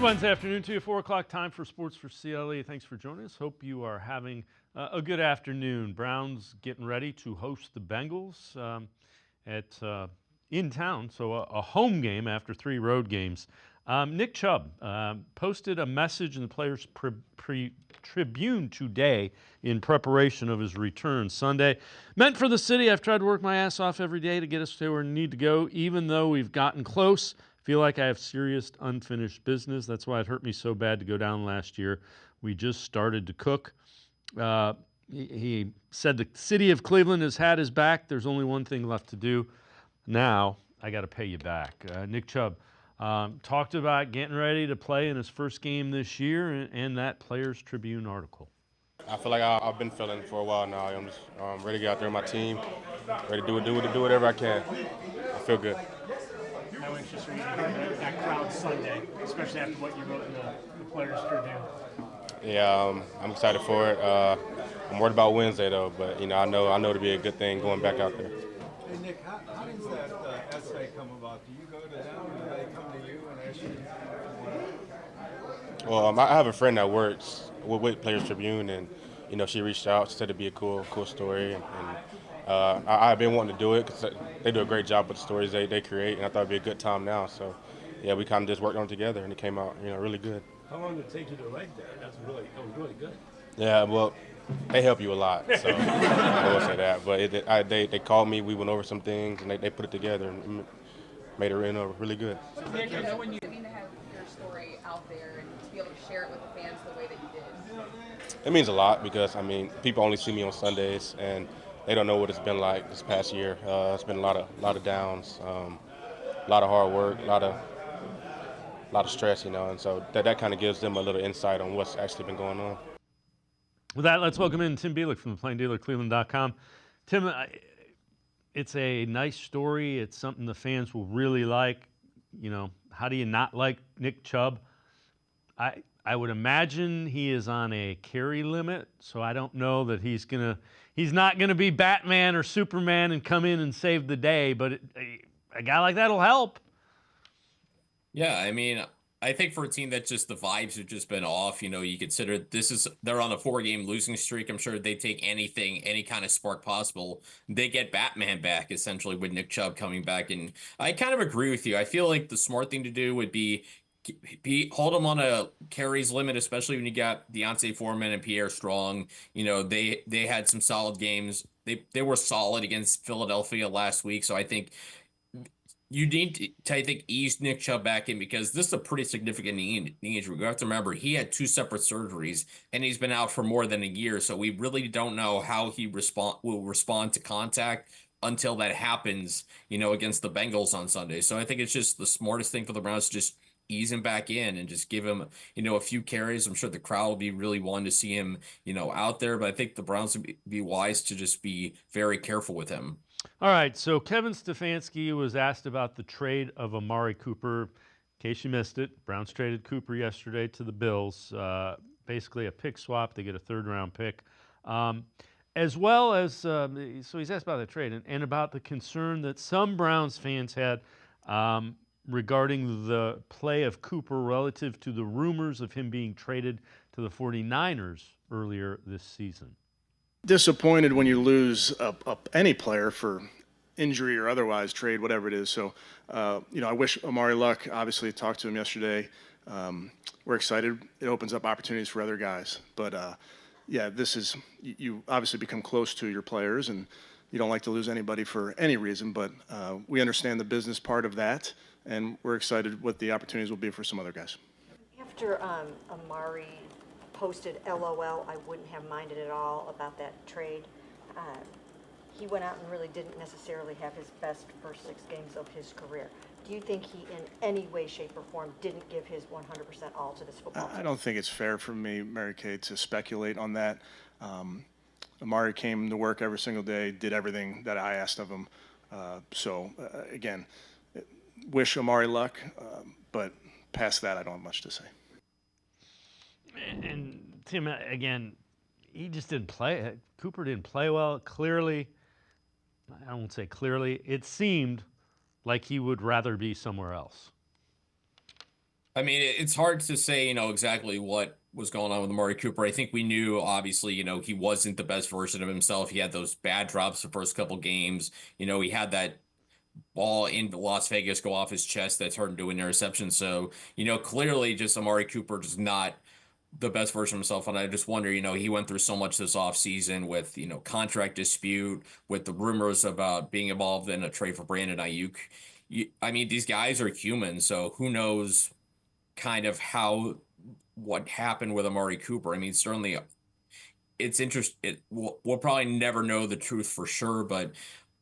Good Wednesday afternoon to you, 4 o'clock time for Sports4CLE. Thanks for joining us. Hope you are having a good afternoon. Browns getting ready to host the Bengals in town, so a home game after 3 road games. Nick Chubb posted a message in the Players Tribune today in preparation of his return Sunday. Meant for the city. I've tried to work my ass off every day to get us to where we need to go, even though we've gotten close. Feel like I have serious unfinished business. That's why it hurt me so bad to go down last year. We just started to cook. He said the city of Cleveland has had his back. There's only one thing left to do. Now I got to pay you back. Nick Chubb talked about getting ready to play in his first game this year and that Players Tribune article. I feel like I've been feeling for a while now. I'm just ready to get out there with my team, ready to do whatever I can. I feel good. How anxious are you to hear that crowd Sunday, especially after what you wrote in the Players Tribune? Yeah, I'm excited for it. I'm worried about Wednesday though, but I know it'll be a good thing going back out there. Hey Nick, how does that essay come about? Do you go to them, or do they come to you and ask you? Well, I have a friend that works with Players Tribune, and she reached out. She said it'd be a cool story, and I've been wanting to do it because they do a great job with the stories they create, and I thought it'd be a good time now. So, yeah, we kind of just worked on it together, and it came out, really good. How long did it take you to write that? That was really good. Yeah, well, they help you a lot, so I will say that. But they called me, we went over some things, and they put it together and made it really good. So Nick, I know when you to have your story out there and to be able to share it with the fans the way that you did. It means a lot because people only see me on Sundays, and they don't know what it's been like this past year. It's been a lot of downs, a lot of hard work, a lot of stress, and so that kind of gives them a little insight on what's actually been going on. With that, let's welcome in Tim Bielik from the Plain Dealer, cleveland.com. Tim, it's a nice story. It's something the fans will really like. How do you not like Nick Chubb? I would imagine he is on a carry limit, so I don't know that he's not gonna be Batman or Superman and come in and save the day. But a guy like that'll help. Yeah, I mean, I think for a team that just the vibes have just been off, you consider they're on a 4-game losing streak. I'm sure they take any kind of spark possible. They get Batman back essentially with Nick Chubb coming back. And I kind of agree with you. I feel like the smart thing to do would be hold him on a carries limit, especially when you got Deontay Foreman and Pierre Strong. They had some solid games. They were solid against Philadelphia last week. So I think you need to, ease Nick Chubb back in because this is a pretty significant knee injury. We have to remember he had 2 separate surgeries and he's been out for more than a year. So we really don't know how he will respond to contact until that happens, against the Bengals on Sunday. So I think it's just the smartest thing for the Browns to just ease him back in and just give him, a few carries. I'm sure the crowd will be really wanting to see him, out there. But I think the Browns would be wise to just be very careful with him. All right, so Kevin Stefanski was asked about the trade of Amari Cooper. In case you missed it, Browns traded Cooper yesterday to the Bills. Basically a pick swap. They get a 3rd-round pick. As well as, so he's asked about the trade and about the concern that some Browns fans had regarding the play of Cooper relative to the rumors of him being traded to the 49ers earlier this season. Disappointed when you lose any player for injury or otherwise, trade, whatever it is. So, I wish Amari luck. Obviously, talked to him yesterday. We're excited. It opens up opportunities for other guys. But, you obviously become close to your players, and you don't like to lose anybody for any reason. But we understand the business part of that, and we're excited what the opportunities will be for some other guys. After Amari posted LOL, I wouldn't have minded at all about that trade. He went out and really didn't necessarily have his best first 6 games of his career. Do you think he in any way, shape, or form didn't give his 100% all to this football team? I don't think it's fair for me, Mary Kay, to speculate on that. Amari came to work every single day, did everything that I asked of him. Again, wish Amari luck, but past that, I don't have much to say. And Tim, again, he just didn't play. Cooper didn't play well. Clearly, I won't say clearly, it seemed like he would rather be somewhere else. I mean, it's hard to say, exactly what was going on with Amari Cooper. I think we knew, obviously, he wasn't the best version of himself. He had those bad drops the first couple games. He had that ball in Las Vegas go off his chest that turned into an interception. So, clearly just Amari Cooper just not the best version of himself. And I just wonder, he went through so much this offseason with, contract dispute, with the rumors about being involved in a trade for Brandon Ayuk. I mean, these guys are human, so who knows kind of what happened with Amari Cooper. I mean, certainly it's interesting. We'll probably never know the truth for sure, but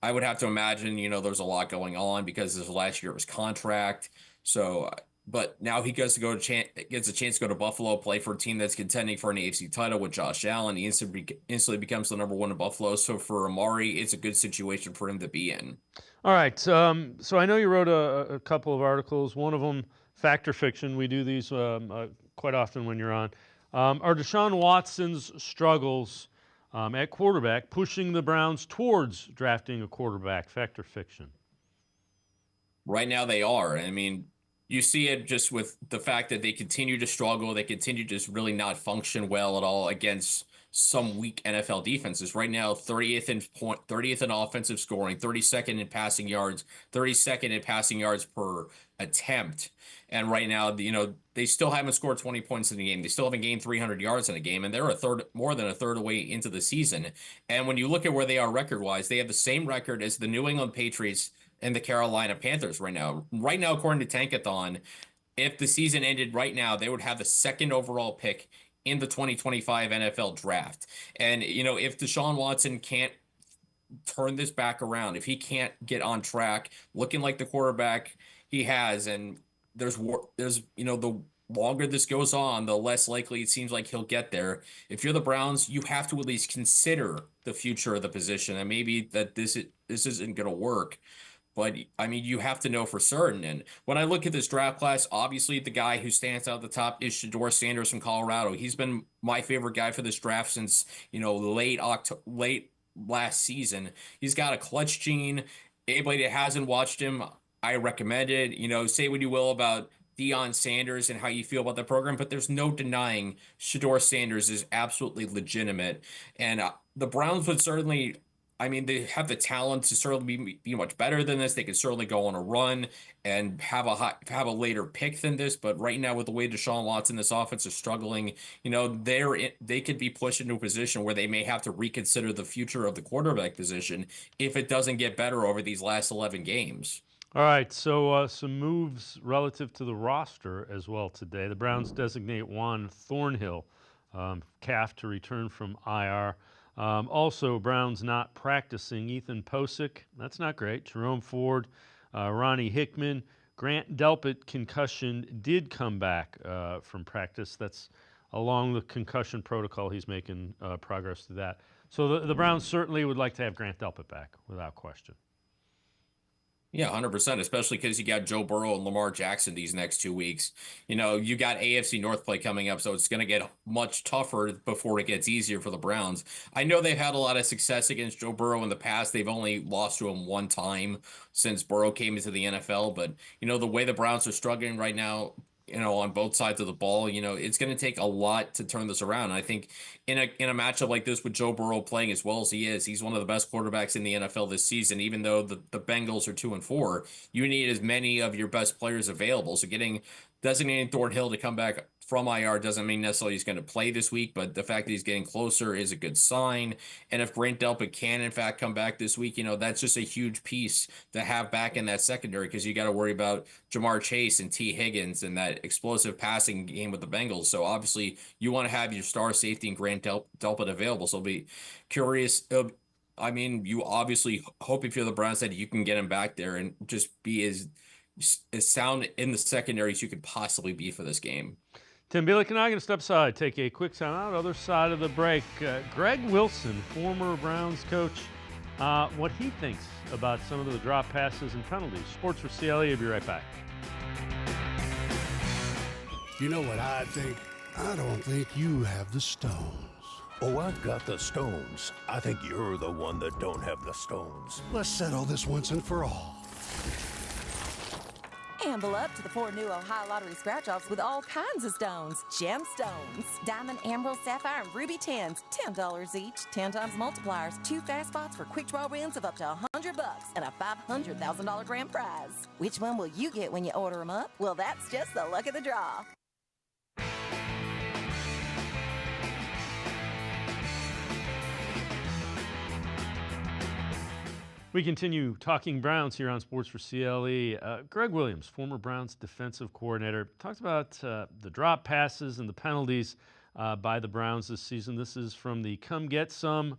I would have to imagine, there's a lot going on because this last year was contract. So, but now he gets a chance to go to Buffalo, play for a team that's contending for an AFC title with Josh Allen. He instantly becomes the #1 in Buffalo. So for Amari, it's a good situation for him to be in. All right. So I know you wrote a couple of articles. One of them, Fact or Fiction. We do these quite often when you're on. Are Deshaun Watson's struggles at quarterback pushing the Browns towards drafting a quarterback? Fact or fiction? Right now they are. I mean, you see it just with the fact that they continue to struggle. They continue to just really not function well at all against some weak NFL defenses. Right now, 30th in offensive scoring, 32nd in passing yards, 32nd in passing yards per attempt. And right now, they still haven't scored 20 points in the game. They still haven't gained 300 yards in a game, and they're more than a third away into the season. And when you look at where they are record-wise, they have the same record as the New England Patriots and the Carolina Panthers right now. Right now, according to Tankathon, if the season ended right now, they would have the 2nd overall pick in the 2025 NFL draft. And, if Deshaun Watson can't turn this back around, if he can't get on track, looking like the quarterback he has, and there's the longer this goes on, the less likely it seems like he'll get there. If you're the Browns, you have to at least consider the future of the position, and maybe that this isn't going to work. But, I mean, you have to know for certain. And when I look at this draft class, obviously the guy who stands out at the top is Shedeur Sanders from Colorado. He's been my favorite guy for this draft since, late last season. He's got a clutch gene. Anybody that hasn't watched him, I recommend it. Say what you will about Deion Sanders and how you feel about the program, but there's no denying Shedeur Sanders is absolutely legitimate. And the Browns would certainly... I mean, they have the talent to certainly be much better than this. They could certainly go on a run and have a later pick than this. But right now, with the way Deshaun Watson, this offense is struggling, they could be pushed into a position where they may have to reconsider the future of the quarterback position if it doesn't get better over these last 11 games. All right, so some moves relative to the roster as well today. The Browns designate Juan Thornhill, calf, to return from IR. Also, Browns not practicing Ethan Posick. That's not great. Jerome Ford, Ronnie Hickman. Grant Delpit, concussion, did come back from practice. That's along the concussion protocol. He's making progress to that. So the Browns certainly would like to have Grant Delpit back, without question. Yeah, 100%, especially because you got Joe Burrow and Lamar Jackson these next 2 weeks. You got AFC North play coming up, so it's going to get much tougher before it gets easier for the Browns. I know they've had a lot of success against Joe Burrow in the past. They've only lost to him one time since Burrow came into the NFL. But, the way the Browns are struggling right now, on both sides of the ball, it's going to take a lot to turn this around. And I think in a matchup like this with Joe Burrow playing as well as he is, he's one of the best quarterbacks in the NFL this season. Even though the Bengals are 2-4, you need as many of your best players available. So designating Thornhill to come back from IR doesn't mean necessarily he's going to play this week, but the fact that he's getting closer is a good sign. And if Grant Delpit can, in fact, come back this week, that's just a huge piece to have back in that secondary, because you got to worry about Jamar Chase and T. Higgins and that explosive passing game with the Bengals. So obviously you want to have your star safety and Grant Delpit available. So I'll be curious. I mean, you obviously hope, if you're the Browns, that you can get him back there and just be as sound in the secondary as you could possibly be for this game. Tim Bielik and I are going to step aside, take a quick time out. Other side of the break, Greg Wilson, former Browns coach, what he thinks about some of the drop passes and penalties. Sports4CLE, will be right back. You know what I think? I don't think you have the stones. Oh, I've got the stones. I think you're the one that don't have the stones. Let's settle this once and for all. Gamble up to the 4 new Ohio Lottery scratch-offs with all kinds of stones. Gemstones, diamond, emerald, sapphire, and ruby 10s. $10 each, 10 times multipliers. 2 fast spots for quick draw wins of up to $100 and a $500,000 grand prize. Which one will you get when you order them up? Well, that's just the luck of the draw. We continue talking Browns here on Sports4CLE. Greg Williams, former Browns defensive coordinator, talked about the drop passes and the penalties by the Browns this season. This is from the Come Get Some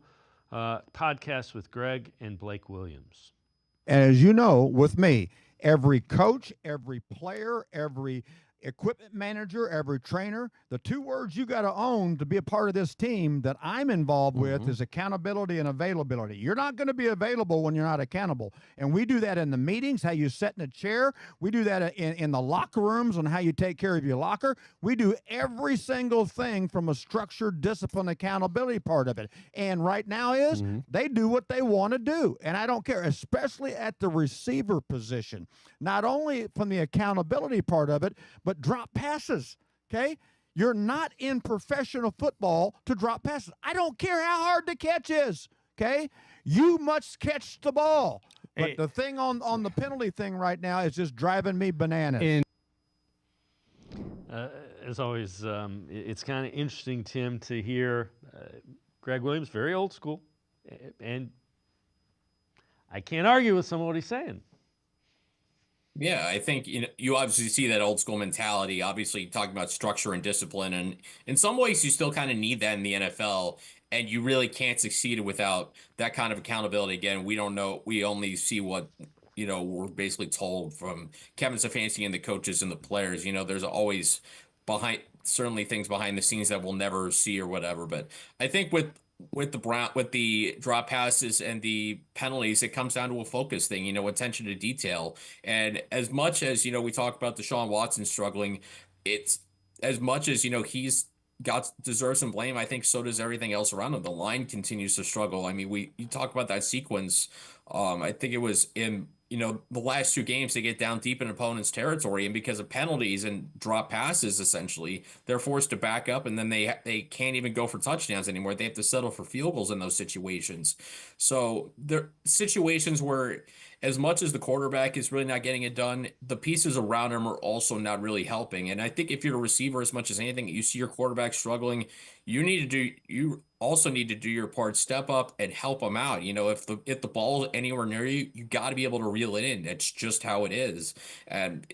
podcast with Greg and Blake Williams. And as you know, with me, every coach, every player, every equipment manager, every trainer, the 2 words you got to own to be a part of this team that I'm involved with is accountability and availability. You're not going to be available when you're not accountable. And we do that in the meetings, how you sit in a chair. We do that in the locker rooms on how you take care of your locker. We do every single thing from a structured discipline accountability part of it. And right now is they do what they want to do. And I don't care, especially at the receiver position. Not only from the accountability part of it, but drop passes, okay? You're not in professional football to drop passes. I don't care how hard the catch is, okay? You must catch the ball. But the thing on the penalty thing right now is just driving me bananas. As always, it's kind of interesting, Tim, to hear Greg Williams, very old school, and I can't argue with some of what he's saying. Yeah, I think you obviously see that old school mentality. Obviously, talking about structure and discipline, and in some ways, you still kind of need that in the NFL. And you really can't succeed without that kind of accountability. Again, we don't know. We only see what we're basically told from Kevin Stefanski and the coaches and the players. There's always certainly things behind the scenes that we'll never see or whatever. But I think with the drop passes and the penalties, it comes down to a focus thing, attention to detail. And as much as, we talk about Deshaun Watson struggling, it's as much as, he's deserves some blame. I think so does everything else around him. The line continues to struggle. I mean, you talk about that sequence. I think it was in, the last 2 games, they get down deep in opponent's territory, and because of penalties and drop passes, essentially, they're forced to back up, and then they can't even go for touchdowns anymore. They have to settle for field goals in those situations. So there are situations where, as much as the quarterback is really not getting it done, the pieces around him are also not really helping. And I think if you're a receiver, as much as anything, you see your quarterback struggling, you also need to do your part, step up and help them out. If the ball is anywhere near you, you got to be able to reel it in. That's just how it is. And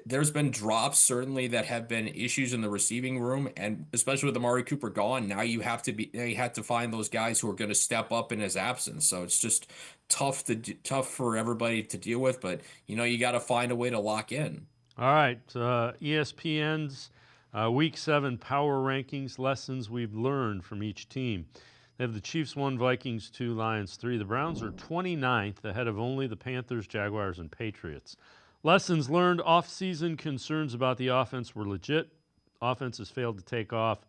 there's been drops certainly that have been issues in the receiving room, and especially with Amari Cooper gone, now you have to find those guys who are going to step up in his absence. So it's just tough for everybody to deal with, but you got to find a way to lock in. All right, ESPN's Week 7 power rankings, lessons we've learned from each team. They have the Chiefs 1, Vikings 2, Lions 3. The Browns are 29th, ahead of only the Panthers, Jaguars, and Patriots. Lessons learned: off-season concerns about the offense were legit. Offense has failed to take off,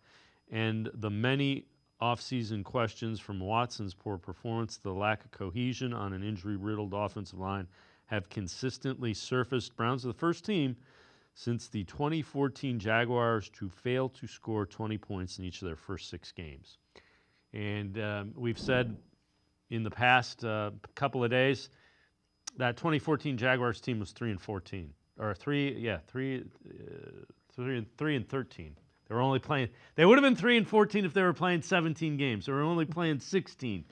and the many off-season questions, from Watson's poor performance to the lack of cohesion on an injury-riddled offensive line, have consistently surfaced. Browns are the first team since the 2014 Jaguars to fail to score 20 points in each of their first 6 games. And we've said in the past couple of days that 2014 Jaguars team was 3-14, or 3-13. They were only playing. They would have been 3-14 if they were playing 17 games. They were only playing 16.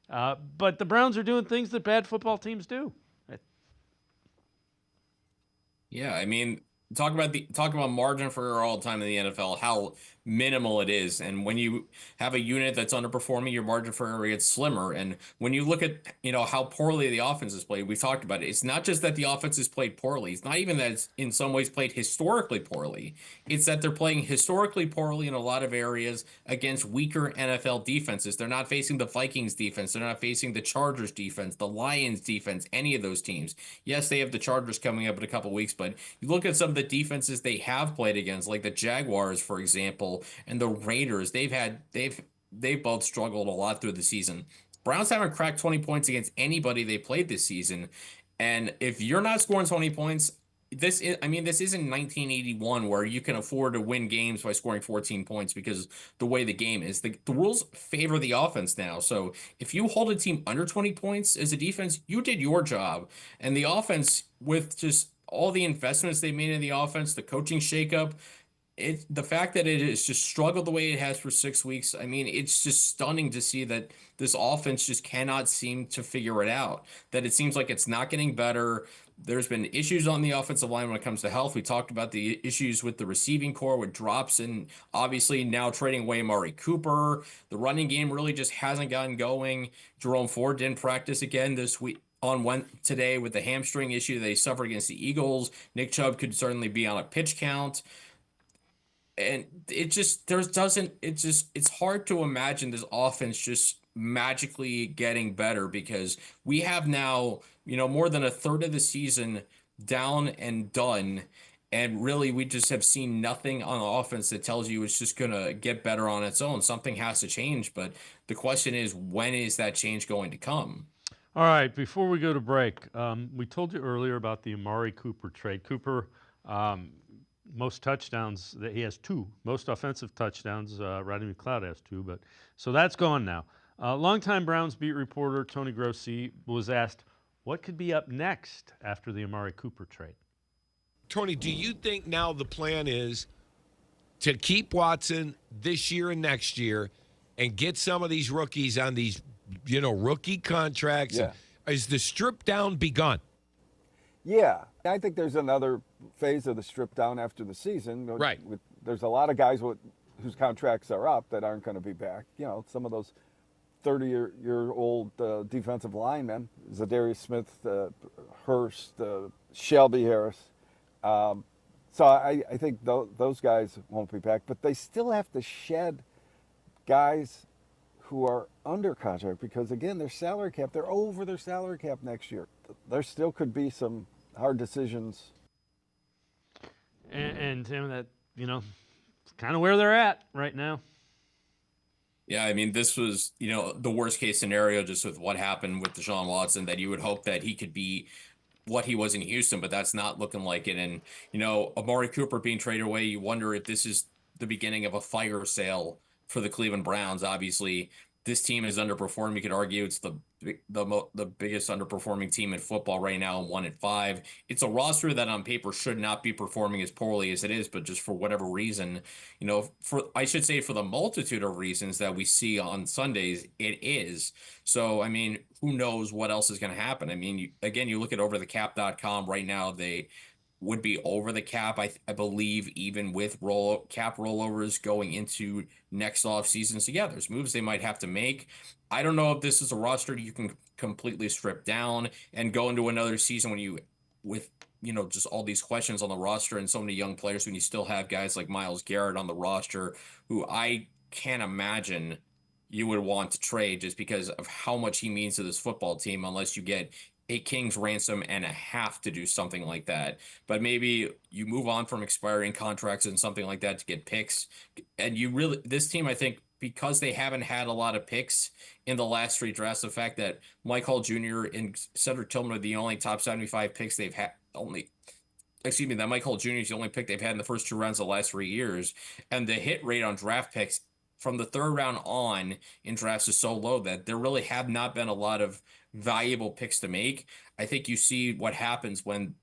But the Browns are doing things that bad football teams do. Yeah, I mean, talk about margin for error all the time in the NFL, how minimal it is. And when you have a unit that's underperforming, your margin for error gets slimmer. And when you look at, how poorly the offense is played, we've talked about it. It's not just that the offense is played poorly. It's not even that it's in some ways played historically poorly. It's that they're playing historically poorly in a lot of areas against weaker NFL defenses. They're not facing the Vikings defense. They're not facing the Chargers defense, the Lions defense, any of those teams. Yes, they have the Chargers coming up in a couple of weeks, but you look at some of the defenses they have played against, like the Jaguars, for example, and the Raiders. They've both struggled a lot through the season. Browns haven't cracked 20 points against anybody they played this season. And if you're not scoring 20 points, this isn't 1981 where you can afford to win games by scoring 14 points because the way the game is. The rules favor the offense now. So if you hold a team under 20 points as a defense, you did your job. And the offense, with just all the investments they made in the offense, the coaching shakeup, the fact that it has just struggled the way it has for 6 weeks, I mean, it's just stunning to see that this offense just cannot seem to figure it out, that it seems like it's not getting better. There's been issues on the offensive line when it comes to health. We talked about the issues with the receiving core with drops and obviously now trading away Amari Cooper. The running game really just hasn't gotten going. Jerome Ford didn't practice again this week. Today with the hamstring issue they suffered against the Eagles. Nick Chubb could certainly be on a pitch count. And it's hard to imagine this offense just magically getting better because we have now, more than a third of the season down and done. And really, we just have seen nothing on offense that tells you it's just going to get better on its own. Something has to change. But the question is, when is that change going to come? All right, before we go to break, we told you earlier about the Amari Cooper trade. Cooper, most touchdowns, he has 2. Most offensive touchdowns, Rodney McLeod has 2. But so that's gone now. Longtime Browns beat reporter Tony Grossi was asked, what could be up next after the Amari Cooper trade? Tony, do you think now the plan is to keep Watson this year and next year and get some of these rookies on these rookie contracts? Yeah. Is the strip down begun? Yeah. I think there's another phase of the strip down after the season. Right. There's a lot of guys whose contracts are up that aren't going to be back. Some of those 30-year-old defensive linemen, Zadarius Smith, Hurst, Shelby Harris. So I think those guys won't be back. But they still have to shed guys who are under contract because, again, their salary cap, they're over their salary cap next year. There still could be some hard decisions. And Tim, that, it's kind of where they're at right now. Yeah, I mean, this was, the worst case scenario just with what happened with Deshaun Watson, that you would hope that he could be what he was in Houston, but that's not looking like it. And, Amari Cooper being traded away, you wonder if this is the beginning of a fire sale for the Cleveland Browns. Obviously, this team is underperformed. You could argue it's the biggest underperforming team in football right now, 1-5. It's a roster that on paper should not be performing as poorly as it is, but just for whatever reason, for the multitude of reasons that we see on Sundays, it is. So, I mean, who knows what else is going to happen? I mean, you look at overthecap.com right now, they would be over the cap, I believe, even with cap rollovers going into next offseason. So, yeah, there's moves they might have to make. I don't know if this is a roster you can completely strip down and go into another season with just all these questions on the roster and so many young players when you still have guys like Myles Garrett on the roster who I can't imagine you would want to trade just because of how much he means to this football team unless you get a king's ransom and a half to do something like that. But maybe you move on from expiring contracts and something like that to get picks. And this team, I think, because they haven't had a lot of picks in the last 3 drafts, the fact that Mike Hall Jr. and Cedric Tillman are the only top 75 picks they've had, that Mike Hall Jr. is the only pick they've had in the first 2 rounds of the last 3 years. And the hit rate on draft picks from the 3rd round on in drafts is so low that there really have not been a lot of valuable picks to make. I think you see what happens when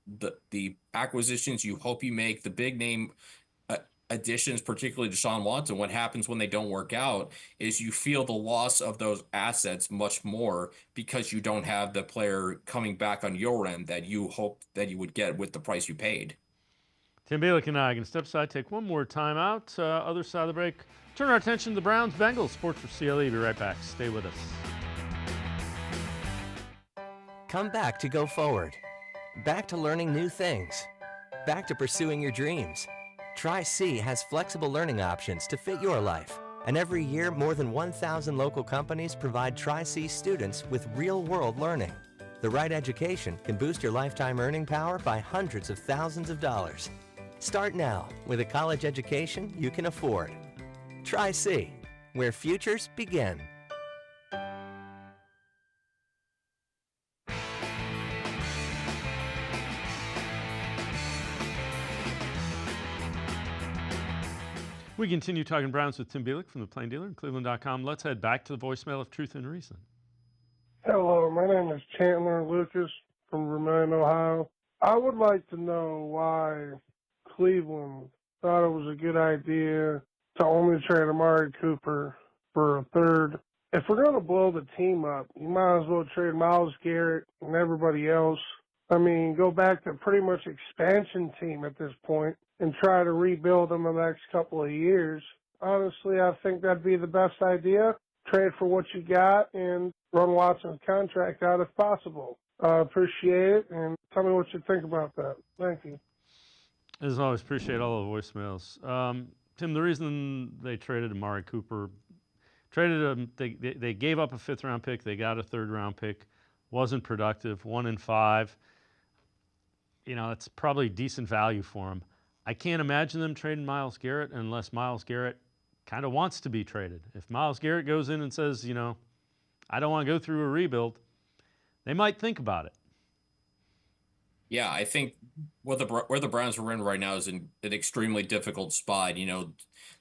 the acquisitions you hope you make, the big name additions, particularly Deshaun Watson, what happens when they don't work out is you feel the loss of those assets much more because you don't have the player coming back on your end that you hope that you would get with the price you paid. Tim Bielik and I are going to step aside, take one more time out. Other side of the break, turn our attention to the Browns Bengals. Sports4CLE. Be right back. Stay with us. Come back to go forward. Back to learning new things. Back to pursuing your dreams. Tri-C has flexible learning options to fit your life. And every year, more than 1,000 local companies provide Tri-C students with real-world learning. The right education can boost your lifetime earning power by hundreds of thousands of dollars. Start now with a college education you can afford. Tri-C, where futures begin. We continue talking Browns with Tim Bielik from the Plain Dealer and cleveland.com. Let's head back to the voicemail of Truth and Reason. Hello, my name is Chandler Lucas from Vermillion, Ohio. I would like to know why Cleveland thought it was a good idea to only trade Amari Cooper for a third. If we're going to blow the team up, you might as well trade Myles Garrett and everybody else. I mean, go back to pretty much expansion team at this point and try to rebuild them in the next couple of years. Honestly, I think that'd be the best idea. Trade for what you got and run Watson's contract out if possible. I appreciate it, and tell me what you think about that. Thank you. As always, appreciate all the voicemails. Tim, the reason they traded Amari Cooper, traded him, they gave up a 5th-round pick. They got a 3rd-round pick. Wasn't productive. 1-5. You know, it's probably decent value for him. I can't imagine them trading Myles Garrett unless Myles Garrett kind of wants to be traded. If Myles Garrett goes in and says, you know, I don't want to go through a rebuild, they might think about it. Yeah, I think where the Browns are in right now is in an extremely difficult spot. You know,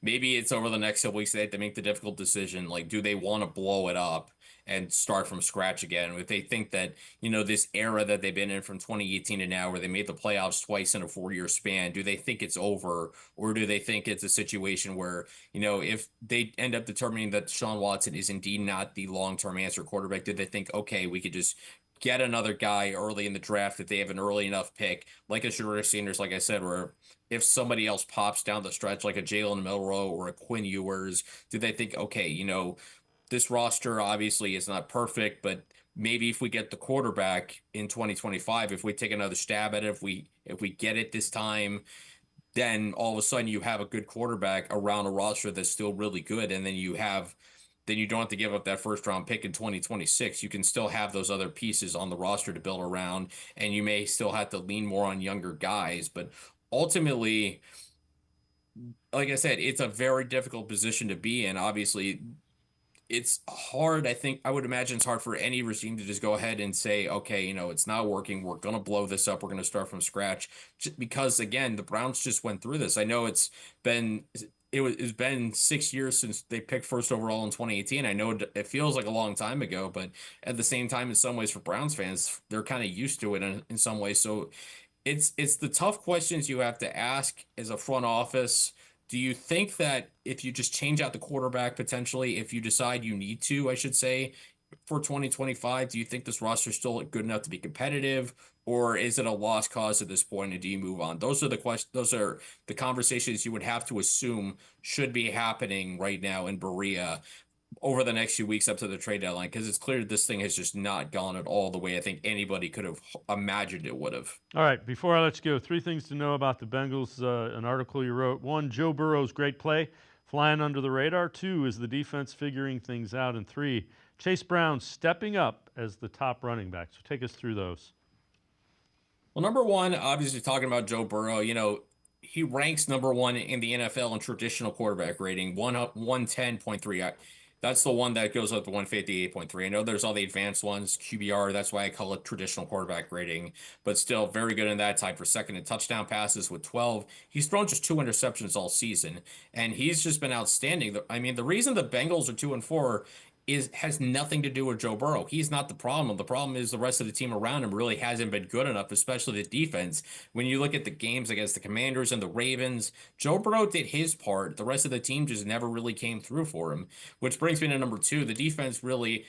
maybe it's over the next couple weeks they have to make the difficult decision. Like, do they want to blow it up and start from scratch again? If they think that, you know, this era that they've been in from 2018 to now, where they made the playoffs twice in a 4-year span, do they think it's over? Or do they think it's a situation where, you know, if they end up determining that Deshaun Watson is indeed not the long-term answer quarterback, do they think, okay, we could just get another guy early in the draft if they have an early enough pick, like a Shedeur Sanders, like I said, where if somebody else pops down the stretch, like a Jalen Milroe or a Quinn Ewers, do they think, okay, you know, this roster obviously is not perfect, but maybe if we get the quarterback in 2025, if we take another stab at it, if we get it this time, then all of a sudden you have a good quarterback around a roster that's still really good, and then you don't have to give up that 1st-round pick in 2026. You can still have those other pieces on the roster to build around, and you may still have to lean more on younger guys. But ultimately, like I said, it's a very difficult position to be in. Obviously, it's hard. I would imagine it's hard for any regime to just go ahead and say, okay, you know, it's not working. We're going to blow this up. We're going to start from scratch. Just because, again, the Browns just went through this. I know it's been 6 years since they picked 1st overall in 2018. I know it feels like a long time ago, but at the same time, in some ways, for Browns fans, they're kind of used to it in some ways. So it's the tough questions you have to ask as a front office. Do you think that if you just change out the quarterback potentially, if you decide you need to, I should say, for 2025, do you think this roster is still good enough to be competitive, or is it a lost cause at this point, and do you move on? Those are the questions. Those are the conversations you would have to assume should be happening right now in Berea over the next few weeks up to the trade deadline, because it's clear this thing has just not gone at all the way I think anybody could have imagined it would have. All right, before I let you go, 3 things to know about the Bengals, an article you wrote. 1, Joe Burrow's great play, flying under the radar. 2, is the defense figuring things out. And 3, Chase Brown stepping up as the top running back. So take us through those. Well, number 1, obviously talking about Joe Burrow, you know, he ranks number 1 in the NFL in traditional quarterback rating, 110.3. That's the one that goes up to 158.3. I know there's all the advanced ones, QBR. That's why I call it traditional quarterback rating, but still very good in that, tied for second in touchdown passes with 12. He's thrown just 2 interceptions all season, and he's just been outstanding. I mean, the reason the Bengals are 2-4 has nothing to do with Joe Burrow. He's not the problem. The problem is the rest of the team around him really hasn't been good enough, especially the defense. When you look at the games against the Commanders and the Ravens, Joe Burrow did his part. The rest of the team just never really came through for him, which brings me to number 2. The defense really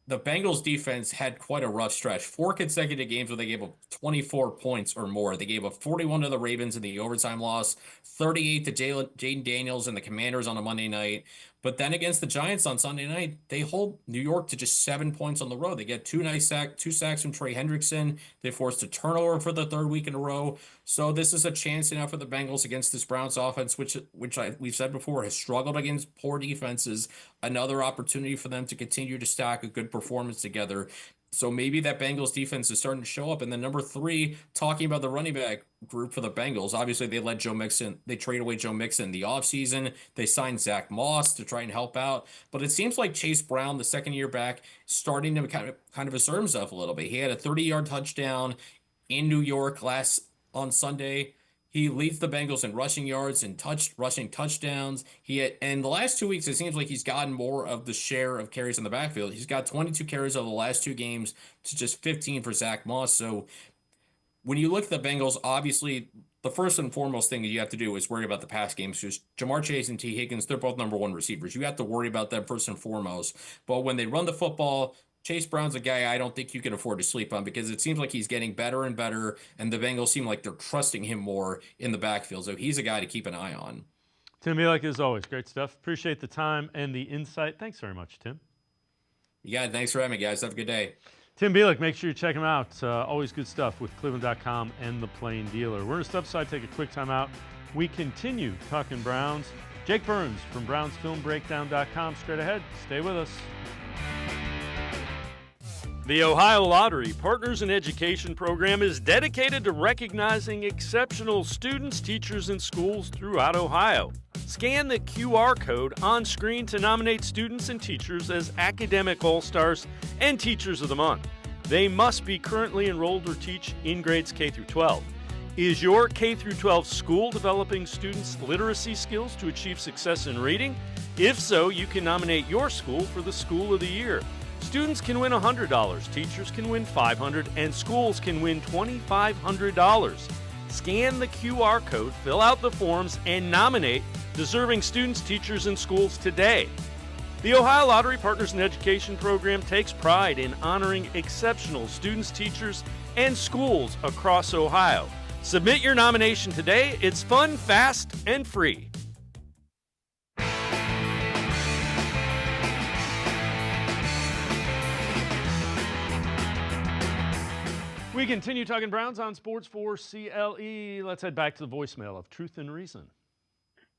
the Bengals defense had quite a rough stretch. 4 consecutive games where they gave up 24 points or more. They gave up 41 to the Ravens in the overtime loss, 38 to Jaden Daniels and the Commanders on a Monday night. But then against the Giants on Sunday night, they hold New York to just 7 points on the road. They get 2 sacks from Trey Hendrickson. They forced a turnover for the 3rd week in a row. So this is a chance now for the Bengals against this Browns offense, which we've said before has struggled against poor defenses. Another opportunity for them to continue to stack a good performance together. So maybe that Bengals defense is starting to show up. And then number 3, talking about the running back group for the Bengals, obviously they let Joe Mixon, they traded away Joe Mixon in the offseason. They signed Zach Moss to try and help out. But it seems like Chase Brown, the second-year back, starting to kind of assert himself a little bit. He had a 30-yard touchdown in New York on Sunday. He leads the Bengals in rushing yards and rushing touchdowns. And the last 2 weeks, it seems like he's gotten more of the share of carries in the backfield. He's got 22 carries over the last 2 games to just 15 for Zach Moss. So when you look at the Bengals, obviously the first and foremost thing that you have to do is worry about the pass games. Just Jamar Chase and T. Higgins, they're both number one receivers. You have to worry about them first and foremost. But when they run the football, Chase Brown's a guy I don't think you can afford to sleep on because it seems like he's getting better and better, and the Bengals seem like they're trusting him more in the backfield. So he's a guy to keep an eye on. Tim Bielik, as always, great stuff. Appreciate the time and the insight. Thanks very much, Tim. You got it. Thanks for having me, guys. Have a good day. Tim Bielik, make sure you check him out. Always good stuff with cleveland.com and the Plain Dealer. We're going to step aside, take a quick time out. We continue talking Browns. Jake Burns from BrownsFilmBreakdown.com. Straight ahead. Stay with us. The Ohio Lottery Partners in Education program is dedicated to recognizing exceptional students, teachers, and schools throughout Ohio. Scan the QR code on screen to nominate students and teachers as Academic All-Stars and Teachers of the Month. They must be currently enrolled or teach in grades K through 12. Is your K through 12 school developing students' literacy skills to achieve success in reading? If so, you can nominate your school for the School of the Year. Students can win $100, teachers can win $500, and schools can win $2,500. Scan the QR code, fill out the forms, and nominate deserving students, teachers, and schools today. The Ohio Lottery Partners in Education program takes pride in honoring exceptional students, teachers, and schools across Ohio. Submit your nomination today. It's fun, fast, and free. We continue talking Browns on Sports 4 CLE. Let's head back to the voicemail of Truth and Reason.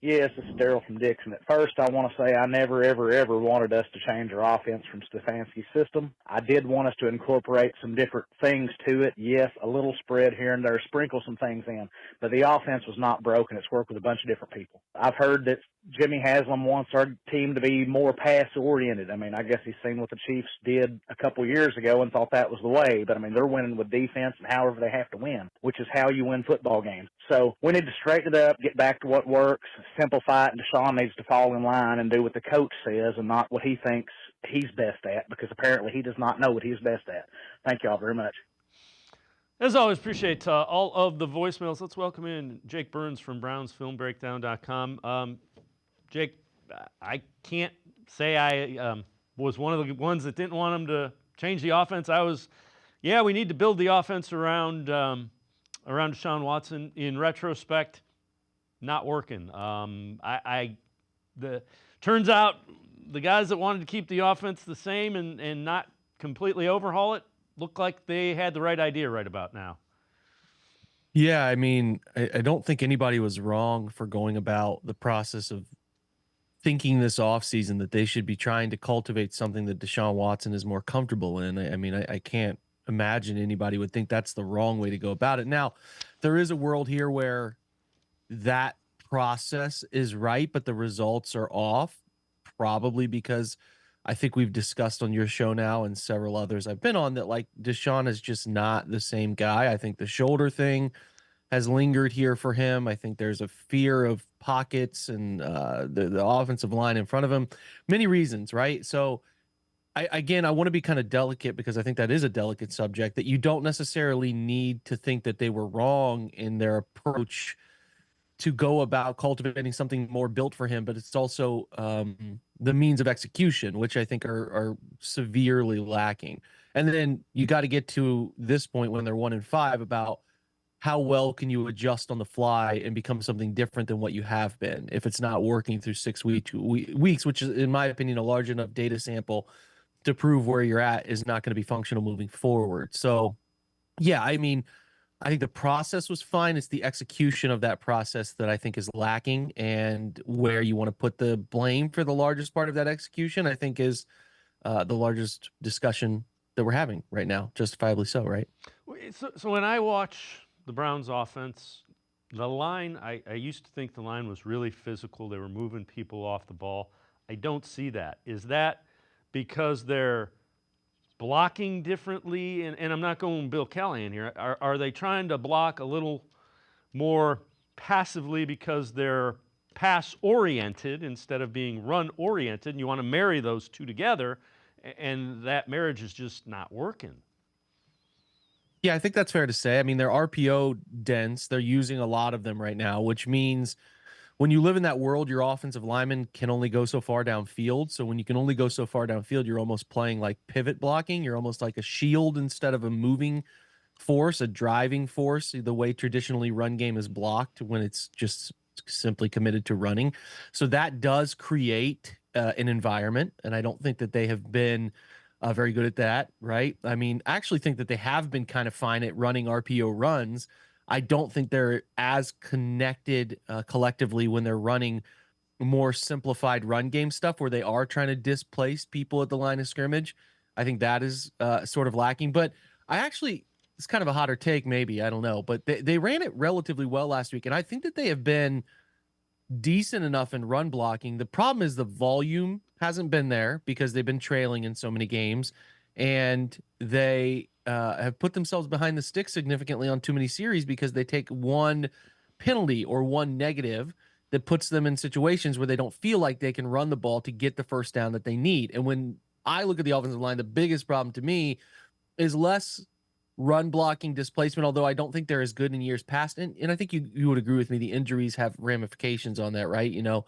Yes, this is Daryl from Dixon. At first, I want to say I never, ever, ever wanted us to change our offense from Stefanski's system. I did want us to incorporate some different things to it. Yes, a little spread here and there, sprinkle some things in. But the offense was not broken. It's worked with a bunch of different people. I've heard that Jimmy Haslam wants our team to be more pass-oriented. I mean, I guess he's seen what the Chiefs did a couple years ago and thought that was the way. But, I mean, they're winning with defense and however they have to win, which is how you win football games. So we need to straighten it up, get back to what works, simplify it, and Deshaun needs to fall in line and do what the coach says and not what he thinks he's best at, because apparently he does not know what he's best at. Thank you all very much. As always, appreciate all of the voicemails. Let's welcome in Jake Burns from BrownsFilmBreakdown.com. Jake, I can't say I was one of the ones that didn't want him to change the offense. We need to build the offense around Deshaun Watson. In retrospect, not working. Turns out the guys that wanted to keep the offense the same and not completely overhaul it look like they had the right idea right about now. Yeah, I mean, I don't think anybody was wrong for going about the process of thinking this offseason that they should be trying to cultivate something that Deshaun Watson is more comfortable in. I mean, I can't imagine anybody would think that's the wrong way to go about it. Now, there is a world here where that process is right, but the results are off, probably because I think we've discussed on your show now and several others I've been on that, like, Deshaun is just not the same guy. I think the shoulder thing has lingered here for him. I think there's a fear of pockets and the offensive line in front of him. Many reasons, right? So, I want to be kind of delicate because I think that is a delicate subject, that you don't necessarily need to think that they were wrong in their approach to go about cultivating something more built for him, but it's also the means of execution, which I think are severely lacking. And then you got to get to this point when they're 1-5 about how well can you adjust on the fly and become something different than what you have been if it's not working through 6 weeks, which is, in my opinion, a large enough data sample to prove where you're at is not going to be functional moving forward. So, yeah, I mean, I think the process was fine. It's the execution of that process that I think is lacking, and where you want to put the blame for the largest part of that execution, I think, is the largest discussion that we're having right now, justifiably so, right? So when I watch the Browns offense, the line, I used to think the line was really physical. They were moving people off the ball. I don't see that. Is that because they're blocking differently? And I'm not going Bill Callahan here. Are they trying to block a little more passively because they're pass-oriented instead of being run-oriented, and you want to marry those two together, and that marriage is just not working. Yeah, I think that's fair to say. I mean, they're RPO dense. They're using a lot of them right now, which means when you live in that world, your offensive lineman can only go so far downfield. So when you can only go so far downfield, you're almost playing like pivot blocking. You're almost like a shield instead of a moving force, a driving force, the way traditionally run game is blocked when it's just simply committed to running. So that does create an environment. And I don't think that they have been very good at that, right? I mean, I actually think that they have been kind of fine at running RPO runs. I don't think they're as connected collectively when they're running more simplified run game stuff where they are trying to displace people at the line of scrimmage. I think that is sort of lacking. But I actually, it's kind of a hotter take, maybe, I don't know. But they ran it relatively well last week, and I think that they have been decent enough in run blocking. The problem is the volume hasn't been there because they've been trailing in so many games, and they have put themselves behind the stick significantly on too many series because they take one penalty or one negative that puts them in situations where they don't feel like they can run the ball to get the first down that they need. And when I look at the offensive line, the biggest problem to me is less run blocking displacement, although I don't think they're as good in years past. And I think you would agree with me. The injuries have ramifications on that, right? You know,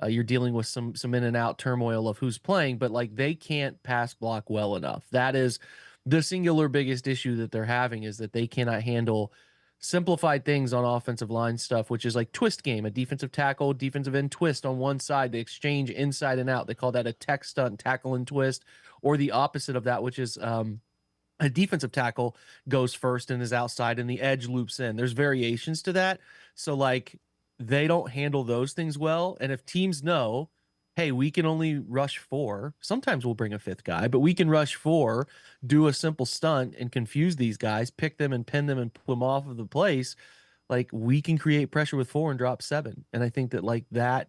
you're dealing with some in and out turmoil of who's playing, but like they can't pass block well enough. That is the singular biggest issue that they're having, is that they cannot handle simplified things on offensive line stuff, which is like twist game, a defensive tackle, defensive end twist on one side. They exchange inside and out. They call that a tech stunt, tackle and twist, or the opposite of that, which is a defensive tackle goes first and is outside and the edge loops in. There's variations to that. So like they don't handle those things well. And if teams know, hey, we can only rush 4, sometimes we'll bring a 5th guy, but we can rush 4, do a simple stunt and confuse these guys, pick them and pin them and pull them off of the place. Like we can create pressure with 4 and drop 7. And I think that like that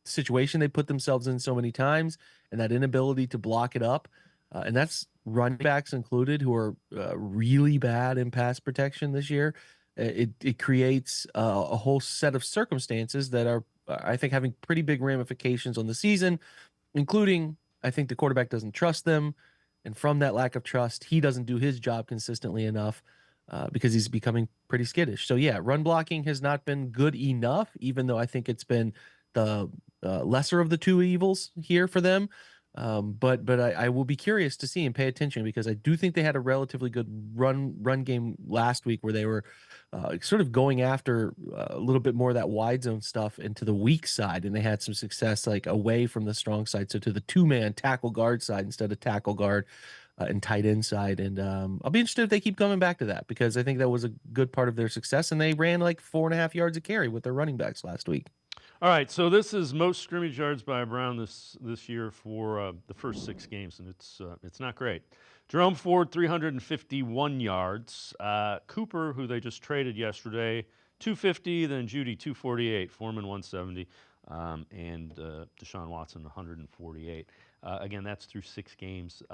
situation they put themselves in so many times, and that inability to block it up, and that's running backs included, who are really bad in pass protection this year. It creates a whole set of circumstances that are, I think, having pretty big ramifications on the season, including I think the quarterback doesn't trust them. And from that lack of trust, he doesn't do his job consistently enough because he's becoming pretty skittish. So yeah, run blocking has not been good enough, even though I think it's been the lesser of the two evils here for them. But I will be curious to see and pay attention, because I do think they had a relatively good run game last week where they were sort of going after a little bit more of that wide zone stuff into the weak side, and they had some success like away from the strong side, so to the 2-man tackle guard side instead of tackle guard and tight end side. And I'll be interested if they keep coming back to that, because I think that was a good part of their success, and they ran like 4.5 yards a carry with their running backs last week. All right, so this is most scrimmage yards by a Brown this year for the first 6 games, and it's not great. Jerome Ford, 351 yards. Cooper, who they just traded yesterday, 250. Then Judy, 248. Foreman, 170. And Deshaun Watson, 148. Again, that's through 6 games.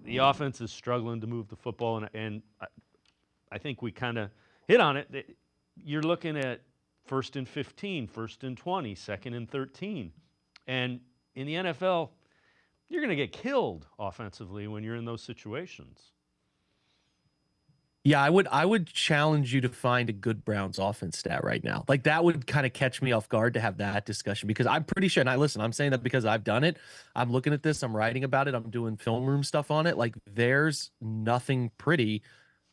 The offense is struggling to move the football, and I think we kind of hit on it. You're looking at 1st and 15, 1st and 20, 2nd and 13. And in the NFL, you're going to get killed offensively when you're in those situations. Yeah, I would challenge you to find a good Browns offense stat right now. Like that would kind of catch me off guard to have that discussion, because I'm pretty sure, and I'm saying that because I've done it. I'm looking at this, I'm writing about it, I'm doing film room stuff on it. Like there's nothing pretty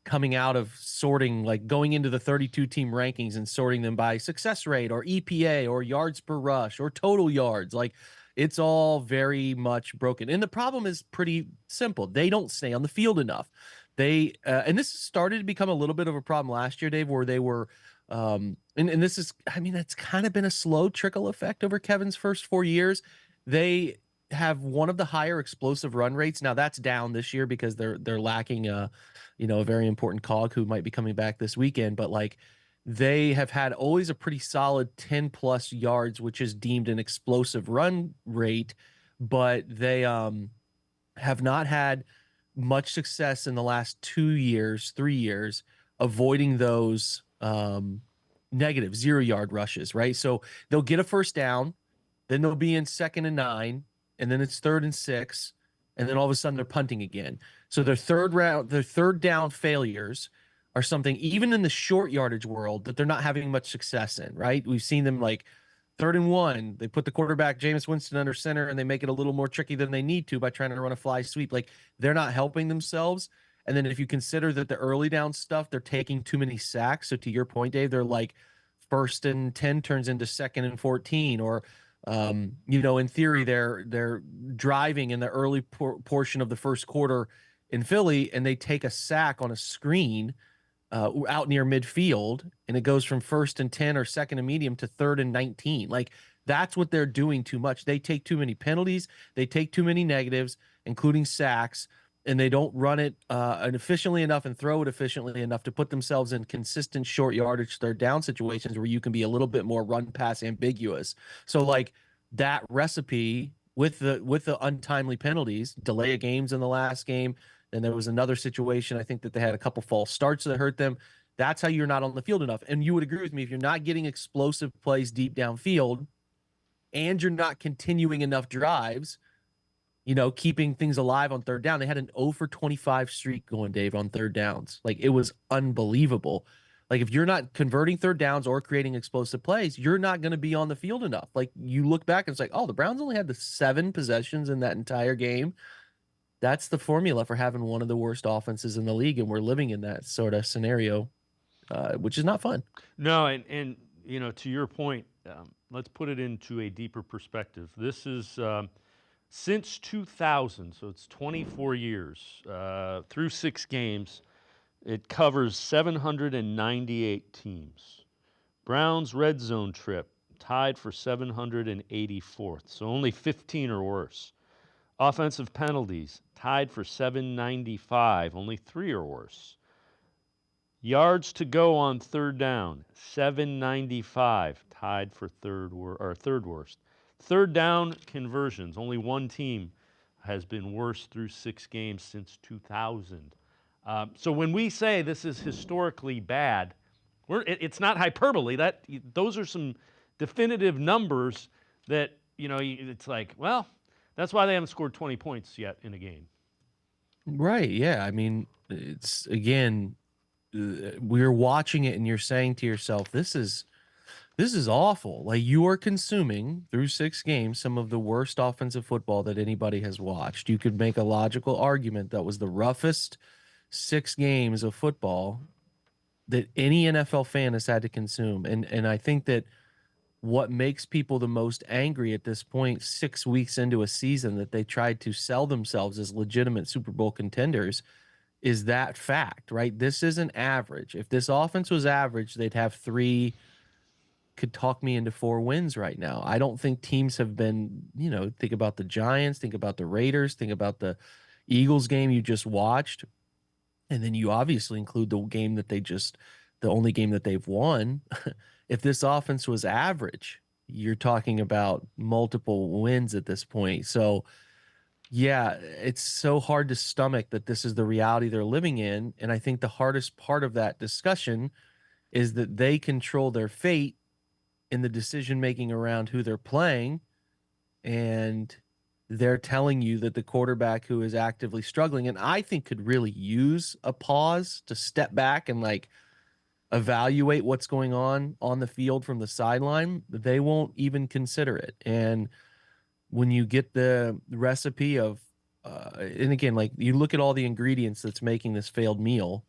coming out of sorting, like going into the 32 team rankings and sorting them by success rate or EPA or yards per rush or total yards. Like it's all very much broken. And the problem is pretty simple. They don't stay on the field enough. They, and this started to become a little bit of a problem last year, Dave, where they were, and this is, I mean, it's kind of been a slow trickle effect over Kevin's first 4 years. They have one of the higher explosive run rates. Now that's down this year because they're lacking a very important cog who might be coming back this weekend, but like they have had always a pretty solid 10+ yards, which is deemed an explosive run rate, but they have not had much success in the last 2 years, 3 years, avoiding those negative 0-yard rushes, right? So they'll get a first down, then they'll be in 2nd and 9, and then it's 3rd and 6, and then all of a sudden they're punting again. So their third down failures are something, even in the short yardage world, that they're not having much success in, right? We've seen them like 3rd and 1, they put the quarterback Jameis Winston under center and they make it a little more tricky than they need to by trying to run a fly sweep. Like, they're not helping themselves. And then if you consider that the early down stuff, they're taking too many sacks. So to your point, Dave, they're like 1st and 10 turns into 2nd and 14, or in theory, they're driving in the early portion of the first quarter in Philly, and they take a sack on a screen out near midfield, and it goes from 1st and 10 or 2nd and medium to 3rd and 19. Like, that's what they're doing too much. They take too many penalties. They take too many negatives, including sacks, and they don't run it efficiently enough and throw it efficiently enough to put themselves in consistent short yardage 3rd down situations where you can be a little bit more run pass ambiguous. So like that recipe with the untimely penalties, delay of games in the last game. Then there was another situation, I think, that they had a couple false starts that hurt them. That's how you're not on the field enough. And you would agree with me, if you're not getting explosive plays deep downfield and you're not continuing enough drives, keeping things alive on 3rd down. They had an 0 for 25 streak going, Dave, on 3rd downs. Like, it was unbelievable. Like, if you're not converting 3rd downs or creating explosive plays, you're not going to be on the field enough. Like, you look back and it's like, oh, the Browns only had the 7 possessions in that entire game. That's the formula for having one of the worst offenses in the league, and we're living in that sort of scenario, which is not fun. No, and to your point, let's put it into a deeper perspective. This is since 2000, so it's 24 years, through 6 games, it covers 798 teams. Browns red zone trip tied for 784th, so only 15 or worse. Offensive penalties tied for 795, only 3 or worse. Yards to go on 3rd down, 795, tied for third worst. 3rd down conversions, only 1 team has been worse through 6 games since 2000. So when we say this is historically bad, it's not hyperbole. Those are some definitive numbers that, it's like, well, that's why they haven't scored 20 points yet in a game. Right, yeah. I mean, it's, again, we're watching it and you're saying to yourself, this is awful. Like, you are consuming through 6 games some of the worst offensive football that anybody has watched. You could make a logical argument that was the roughest 6 games of football that any NFL fan has had to consume. And I think that what makes people the most angry at this point, 6 weeks into a season that they tried to sell themselves as legitimate Super Bowl contenders, is that fact, right? This isn't average. If this offense was average, they'd have 3, could talk me into 4 wins right now. I don't think teams have been, think about the Giants, think about the Raiders, think about the Eagles game you just watched. And then you obviously include the game that the only game that they've won. If this offense was average, you're talking about multiple wins at this point. So, yeah, it's so hard to stomach that this is the reality they're living in. And I think the hardest part of that discussion is that they control their fate in the decision-making around who they're playing. And they're telling you that the quarterback who is actively struggling, and I think could really use a pause to step back and evaluate what's going on the field from the sideline, they won't even consider it. And when you get the recipe of, and again, you look at all the ingredients that's making this failed meal,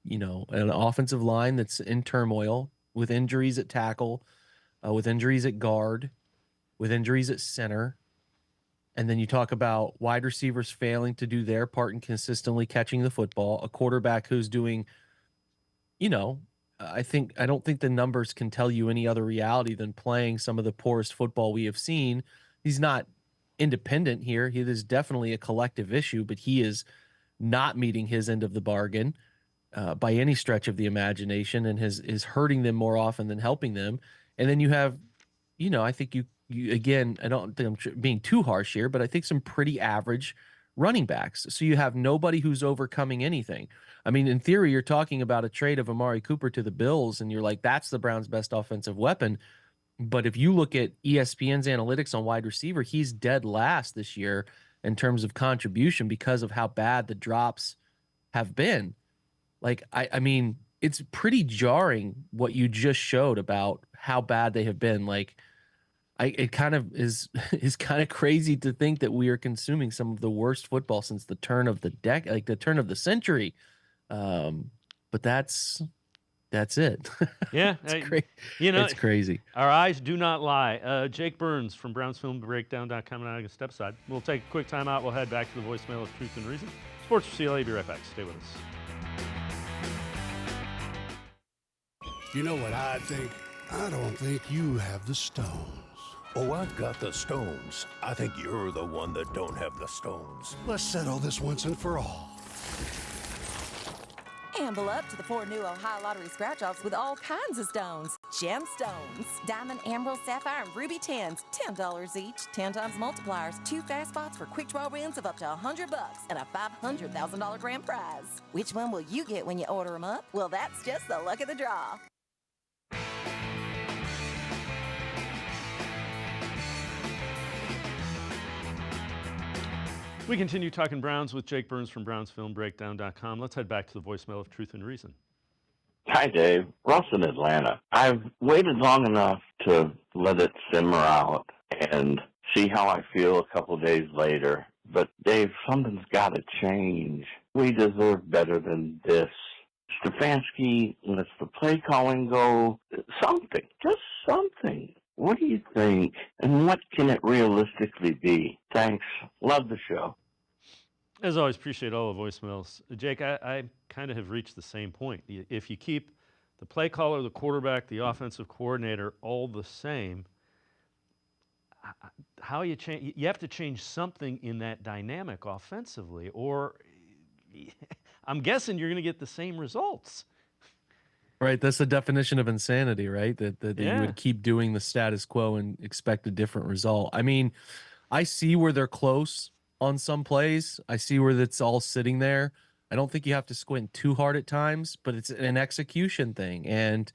an offensive line that's in turmoil with injuries at tackle, with injuries at guard, with injuries at center. And then you talk about wide receivers failing to do their part in consistently catching the football, a quarterback who's doing, I don't think the numbers can tell you any other reality than playing some of the poorest football we have seen. He's not independent here. It is definitely a collective issue, but he is not meeting his end of the bargain by any stretch of the imagination, and is hurting them more often than helping them. And then you have, I think you again, I don't think I'm being too harsh here, but I think some pretty average running backs. So you have nobody who's overcoming anything. I mean, in theory, you're talking about a trade of Amari Cooper to the Bills, and you're like, that's the Browns' best offensive weapon. But if you look at ESPN's analytics on wide receiver, he's dead last this year in terms of contribution because of how bad the drops have been. Like, I mean, it's pretty jarring what you just showed about how bad they have been. Like, it kind of is kind of crazy to think that we are consuming some of the worst football since the turn of the the turn of the century. But that's it. Yeah, it's crazy. Our eyes do not lie. Jake Burns from BrownsFilmBreakdown.com and I can step aside. We'll take a quick time out. We'll head back to the voicemail of Truth and Reason. Sports4CLE, be right back. Stay with us. You know what I think? I don't think you have the stones. Oh, I've got the stones. I think you're the one that don't have the stones. Let's settle this once and for all. Amble up to the 4 new Ohio Lottery scratch-offs with all kinds of stones. Gemstones, diamond, emerald, sapphire, and ruby tins. $10 each. 10 times multipliers. 2 fast spots for quick draw wins of up to $100 and a $500,000 grand prize. Which one will you get when you order them up? Well, that's just the luck of the draw. We continue talking Browns with Jake Burns from BrownsFilmBreakdown.com. Let's head back to the voicemail of Truth and Reason. Hi, Dave. Ross in Atlanta. I've waited long enough to let it simmer out and see how I feel a couple of days later. But, Dave, something's got to change. We deserve better than this. Stefanski lets the play calling go. Something. Just something. What do you think, and what can it realistically be? Thanks. Love the show. As always, appreciate all the voicemails. Jake, I kind of have reached the same point. If you keep the play caller, the quarterback, the offensive coordinator all the same, how you change? You have to change something in that dynamic offensively, or I'm guessing you're going to get the same results. Right, that's the definition of insanity, right? That Yeah. you would keep doing the status quo and expect a different result. I mean, I see where they're close on some plays. I see where that's all sitting there. I don't think you have to squint too hard at times, but it's an execution thing. And,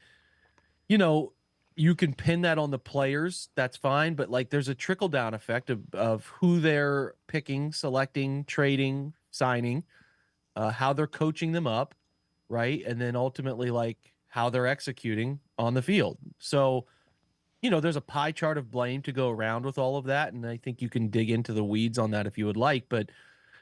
you know, you can pin that on the players. That's fine. But, like, there's a trickle-down effect of who they're picking, selecting, trading, signing, how they're coaching them up, right? And then ultimately, like, how they're executing on the field. So, you know, there's a pie chart of blame to go around with all of that. And I think you can dig into the weeds on that if you would like. But,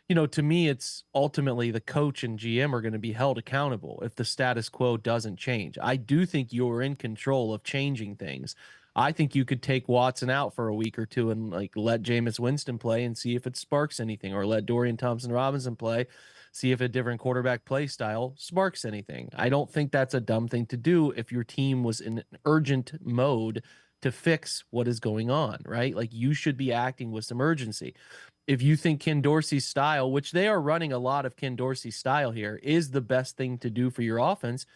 you know, to me, it's ultimately the coach and GM are going to be held accountable if the status quo doesn't change. I do think you're in control of changing things. I think you could take Watson out for a week or two and, like, let Jameis Winston play and see if it sparks anything, or let Dorian Thompson-Robinson play, see if a different quarterback play style sparks anything. I don't think that's a dumb thing to do if your team was in urgent mode to fix what is going on, right? Like, you should be acting with some urgency. If you think Ken Dorsey's style, which they are running a lot of Ken Dorsey's style here, is the best thing to do for your offense,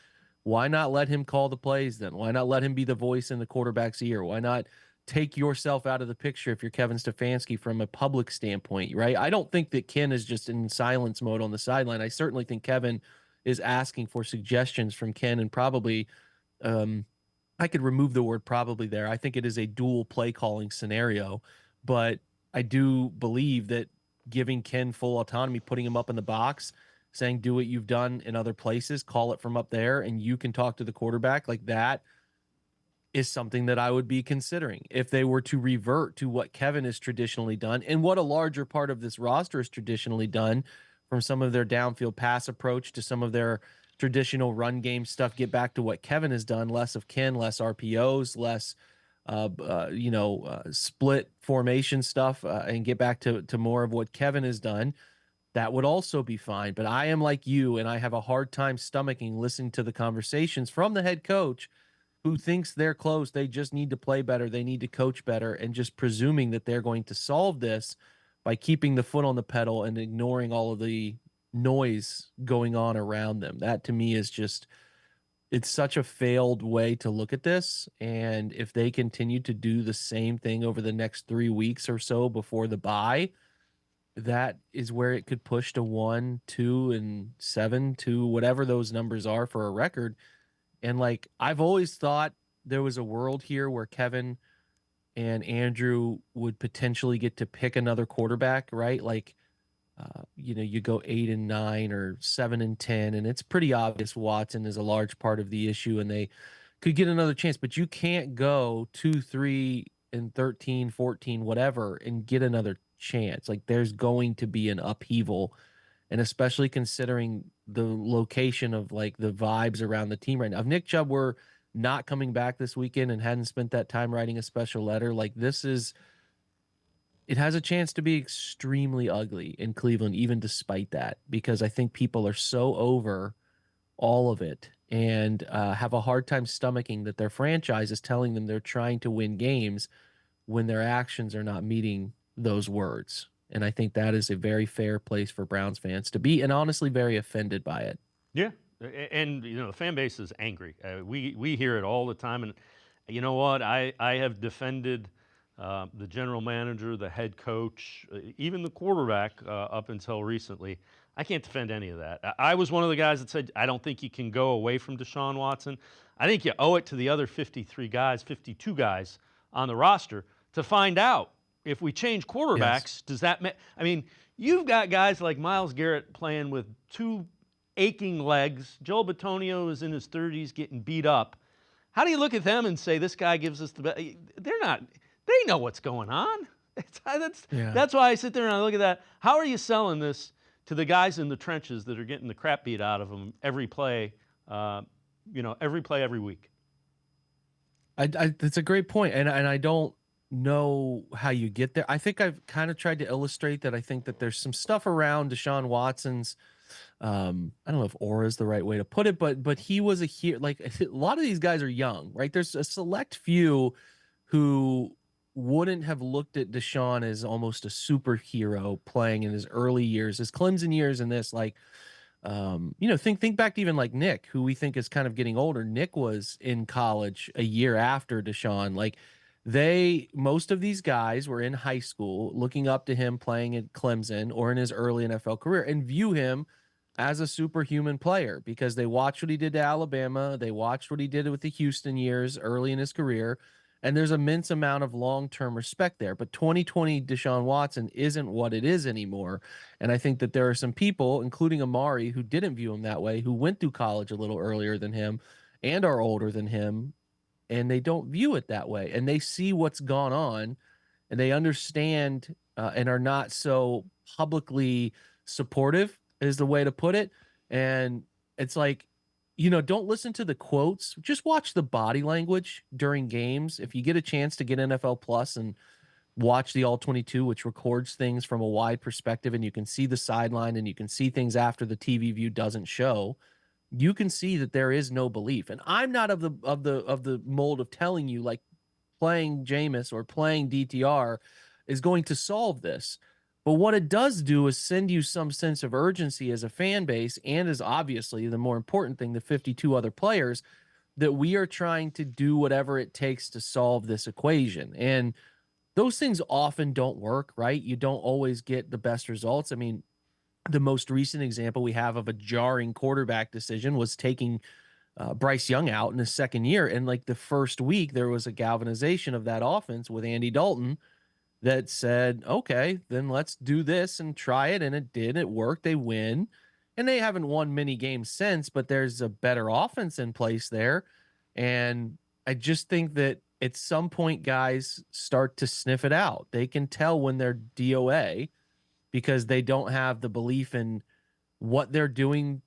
why not let him call the plays then? Why not let him be the voice in the quarterback's ear? Why not take yourself out of the picture if you're Kevin Stefanski from a public standpoint, right? I don't think that Ken is just in silence mode on the sideline. I certainly think Kevin is asking for suggestions from Ken, and probably I could remove the word probably there. I think it is a dual play calling scenario, but I do believe that giving Ken full autonomy, putting him up in the box, saying do what you've done in other places, call it from up there, and you can talk to the quarterback, like that is something that I would be considering if they were to revert to what Kevin has traditionally done and what a larger part of this roster has traditionally done, from some of their downfield pass approach to some of their traditional run game stuff. Get back to what Kevin has done, less of Ken, less RPOs, less split formation stuff, and get back to more of what Kevin has done. That would also be fine. But I am like you, and I have a hard time stomaching listening to the conversations from the head coach who thinks they're close. They just need to play better. They need to coach better, and just presuming that they're going to solve this by keeping the foot on the pedal and ignoring all of the noise going on around them. That to me is just, it's such a failed way to look at this. And if they continue to do the same thing over the next 3 weeks or so before the bye, that is where it could push to 1, 2, and 7 to whatever those numbers are for a record. And like, I've always thought there was a world here where Kevin and Andrew would potentially get to pick another quarterback, right? Like, you go 8 and 9 or 7 and 10, and it's pretty obvious Watson is a large part of the issue, and they could get another chance. But you can't go 2, 3, and 13, 14, whatever, and get another chance. Like, there's going to be an upheaval, and especially considering the location of like the vibes around the team right now. If Nick Chubb were not coming back this weekend and hadn't spent that time writing a special letter, like it has a chance to be extremely ugly in Cleveland, even despite that, because I think people are so over all of it and have a hard time stomaching that their franchise is telling them they're trying to win games when their actions are not meeting those words. And I think that is a very fair place for Browns fans to be, and honestly very offended by it. Yeah, and the fan base is angry. We hear it all the time, and you know what? I have defended the general manager, the head coach, even the quarterback up until recently. I can't defend any of that. I was one of the guys that said I don't think you can go away from Deshaun Watson. I think you owe it to the other 52 guys on the roster to find out if we change quarterbacks. Does that I mean, you've got guys like Myles Garrett playing with 2 aching legs. Joel Bitonio is in his 30s getting beat up. How do you look at them and say this guy gives us the best? They're not. They know what's going on. That's why I sit there and I look at that. How are you selling this to the guys in the trenches that are getting the crap beat out of them every play, every week? That's a great point, and I don't know how you get there. I think I've kind of tried to illustrate that. I think that there's some stuff around Deshaun Watson's. I don't know if aura is the right way to put it, but he was like a lot of these guys are young, right? There's a select few who wouldn't have looked at Deshaun as almost a superhero playing in his early years, his Clemson years, and this think back to even like Nick, who we think is kind of getting older. Nick was in college a year after Deshaun. Like most of these guys were in high school looking up to him playing at Clemson or in his early NFL career and view him as a superhuman player because they watched what he did to Alabama. They watched what he did with the Houston years early in his career. And there's an immense amount of long-term respect there. But 2020 Deshaun Watson isn't what it is anymore. And I think that there are some people, including Amari, who didn't view him that way, who went through college a little earlier than him and are older than him, and they don't view it that way. And they see what's gone on, and they understand and are not so publicly supportive, is the way to put it. And it's like, don't listen to the quotes. Just watch the body language during games. If you get a chance to get NFL Plus and watch the All 22, which records things from a wide perspective, and you can see the sideline and you can see things after the TV view doesn't show, you can see that there is no belief. And I'm not of the mold of telling you like playing Jameis or playing DTR is going to solve this. But what it does do is send you some sense of urgency as a fan base, and is obviously the more important thing, the 52 other players, that we are trying to do whatever it takes to solve this equation. And those things often don't work, right? You don't always get the best results. I mean, the most recent example we have of a jarring quarterback decision was taking Bryce Young out in his second year. And like the first week, there was a galvanization of that offense with Andy Dalton that said, okay, then let's do this and try it. And it did. It worked. They win. And they haven't won many games since, but there's a better offense in place there. And I just think that at some point, guys start to sniff it out. They can tell when they're DOA because they don't have the belief in what they're doing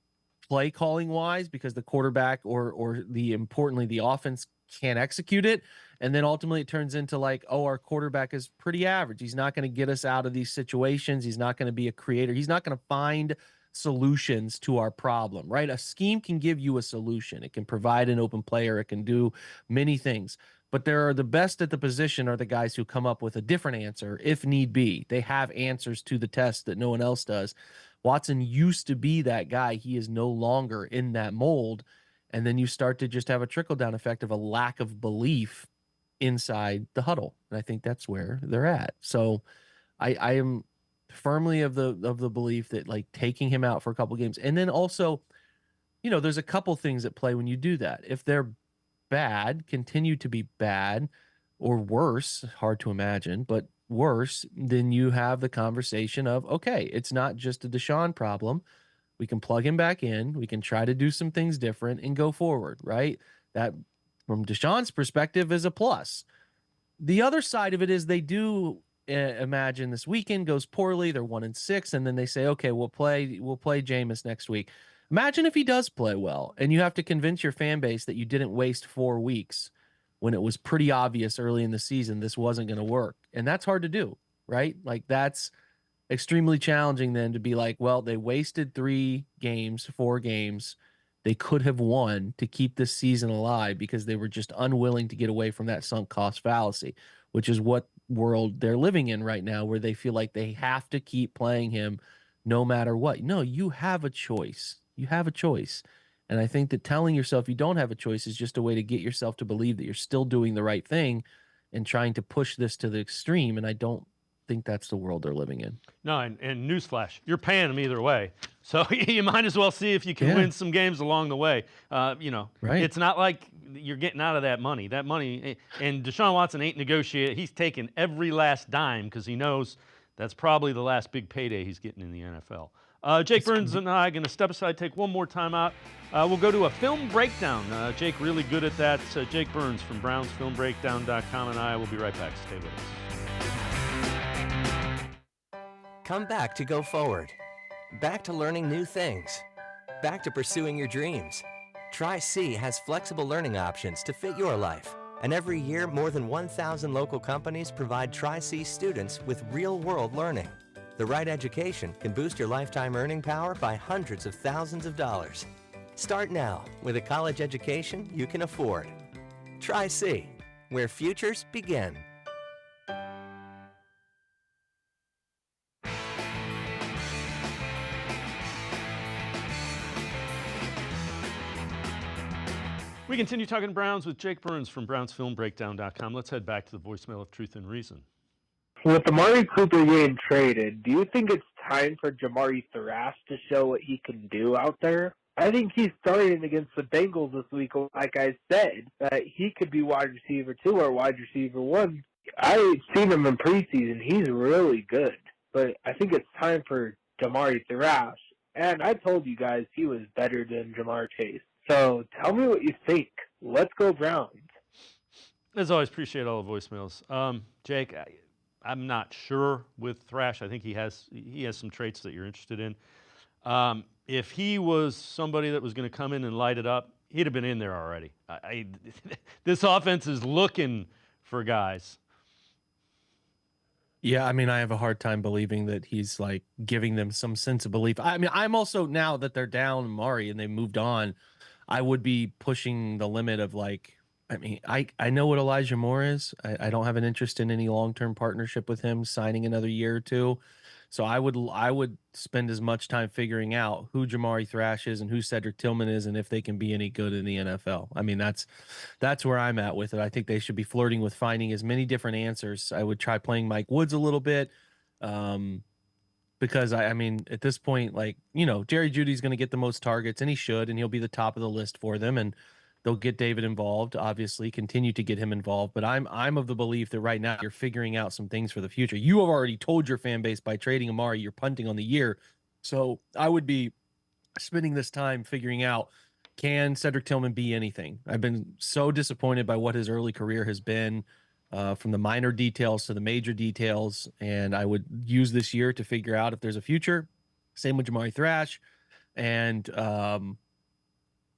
play calling wise, because the quarterback or importantly, the offense can't execute it. And then ultimately it turns into like, oh, our quarterback is pretty average. He's not going to get us out of these situations. He's not going to be a creator. He's not going to find solutions to our problem, right? A scheme can give you a solution. It can provide an open player. It can do many things. But there are the best at the position are the guys who come up with a different answer if need be. They have answers to the test that no one else does. Watson used to be that guy. He is no longer in that mold. And then you start to just have a trickle-down effect of a lack of belief inside the huddle. And I think that's where they're at. So I am firmly of the belief that like taking him out for a couple games, and then also, there's a couple things at play when you do that. If they're bad, continue to be bad, or worse, hard to imagine, but worse, then you have the conversation of, okay, it's not just a Deshaun problem. We can plug him back in. We can try to do some things different and go forward, right? That, from Deshaun's perspective, is a plus. The other side of it is they do imagine this weekend goes poorly. They're 1-6, and then they say, okay, we'll play Jameis next week. Imagine if he does play well, and you have to convince your fan base that you didn't waste 4 weeks when it was pretty obvious early in the season this wasn't going to work. And that's hard to do, right? Like, that's extremely challenging then to be like, well, they wasted 4 games. They could have won to keep this season alive because they were just unwilling to get away from that sunk cost fallacy, which is what world they're living in right now, where they feel like they have to keep playing him no matter what. No, you have a choice. You have a choice. And I think that telling yourself you don't have a choice is just a way to get yourself to believe that you're still doing the right thing and trying to push this to the extreme. And I don't think that's the world they're living in. No, and newsflash, you're paying them either way. So you might as well see if you can win some games along the way. Right. It's not like you're getting out of that money. That money, and Deshaun Watson ain't negotiated. He's taking every last dime because he knows that's probably the last big payday he's getting in the NFL. Jake Burns and I are going to step aside, take one more time out. We'll go to a film breakdown. Jake really good at that. Jake Burns from BrownsFilmBreakdown.com and I will be right back. Stay with us. Come back to go forward. Back to learning new things. Back to pursuing your dreams. Tri-C has flexible learning options to fit your life. And every year, more than 1,000 local companies provide Tri-C students with real-world learning. The right education can boost your lifetime earning power by hundreds of thousands of dollars. Start now with a college education you can afford. Tri-C, where futures begin. We continue talking Browns with Jake Burns from BrownsFilmBreakdown.com. Let's head back to the voicemail of Truth and Reason. With Amari Cooper getting traded, do you think it's time for Jamari Thrash to show what he can do out there? I think he's starting against the Bengals this week. Like I said, he could be wide receiver 2 or wide receiver 1. I've seen him in preseason. He's really good. But I think it's time for Jamari Thrash. And I told you guys he was better than Jamar Chase. So tell me what you think. Let's go Browns. As always, appreciate all the voicemails. Jake, I'm not sure with Thrash. I think he has some traits that you're interested in. If he was somebody that was going to come in and light it up, he'd have been in there already. This offense is looking for guys. Yeah, I mean, I have a hard time believing that he's like giving them some sense of belief. I mean, I'm also, now that they're down Amari and they moved on, I would be pushing the limit of like, I mean, I know what Elijah Moore is. I don't have an interest in any long-term partnership with him signing another year or two. So I would spend as much time figuring out who Jamari Thrash is and who Cedric Tillman is and if they can be any good in the NFL. I mean, that's where I'm at with it. I think they should be flirting with finding as many different answers. I would try playing Mike Woods a little bit. Because I mean, at this point, like, Jerry Jeudy's going to get the most targets, and he should, and he'll be the top of the list for them, and they'll get David involved, obviously, continue to get him involved. But I'm of the belief that right now you're figuring out some things for the future. You have already told your fan base by trading Amari, you're punting on the year. So I would be spending this time figuring out, can Cedric Tillman be anything? I've been so disappointed by what his early career has been. From the minor details to the major details, and I would use this year to figure out if there's a future. Same with Jamari Thrash, and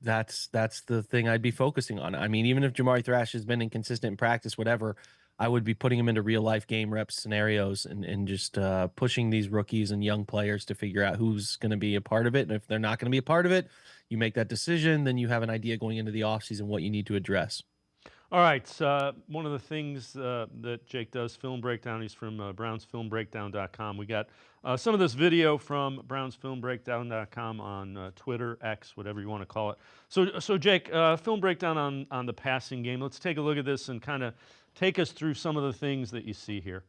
that's the thing I'd be focusing on. I mean, even if Jamari Thrash has been inconsistent in practice, whatever, I would be putting him into real life game reps scenarios and just pushing these rookies and young players to figure out who's going to be a part of it. And if they're not going to be a part of it, you make that decision. Then you have an idea going into the offseason what you need to address. All right, one of the things that Jake does, film breakdown, he's from BrownsFilmBreakdown.com. We got some of this video from BrownsFilmBreakdown.com on Twitter, X, whatever you want to call it. So Jake, film breakdown on the passing game. Let's take a look at this and kind of take us through some of the things that you see here.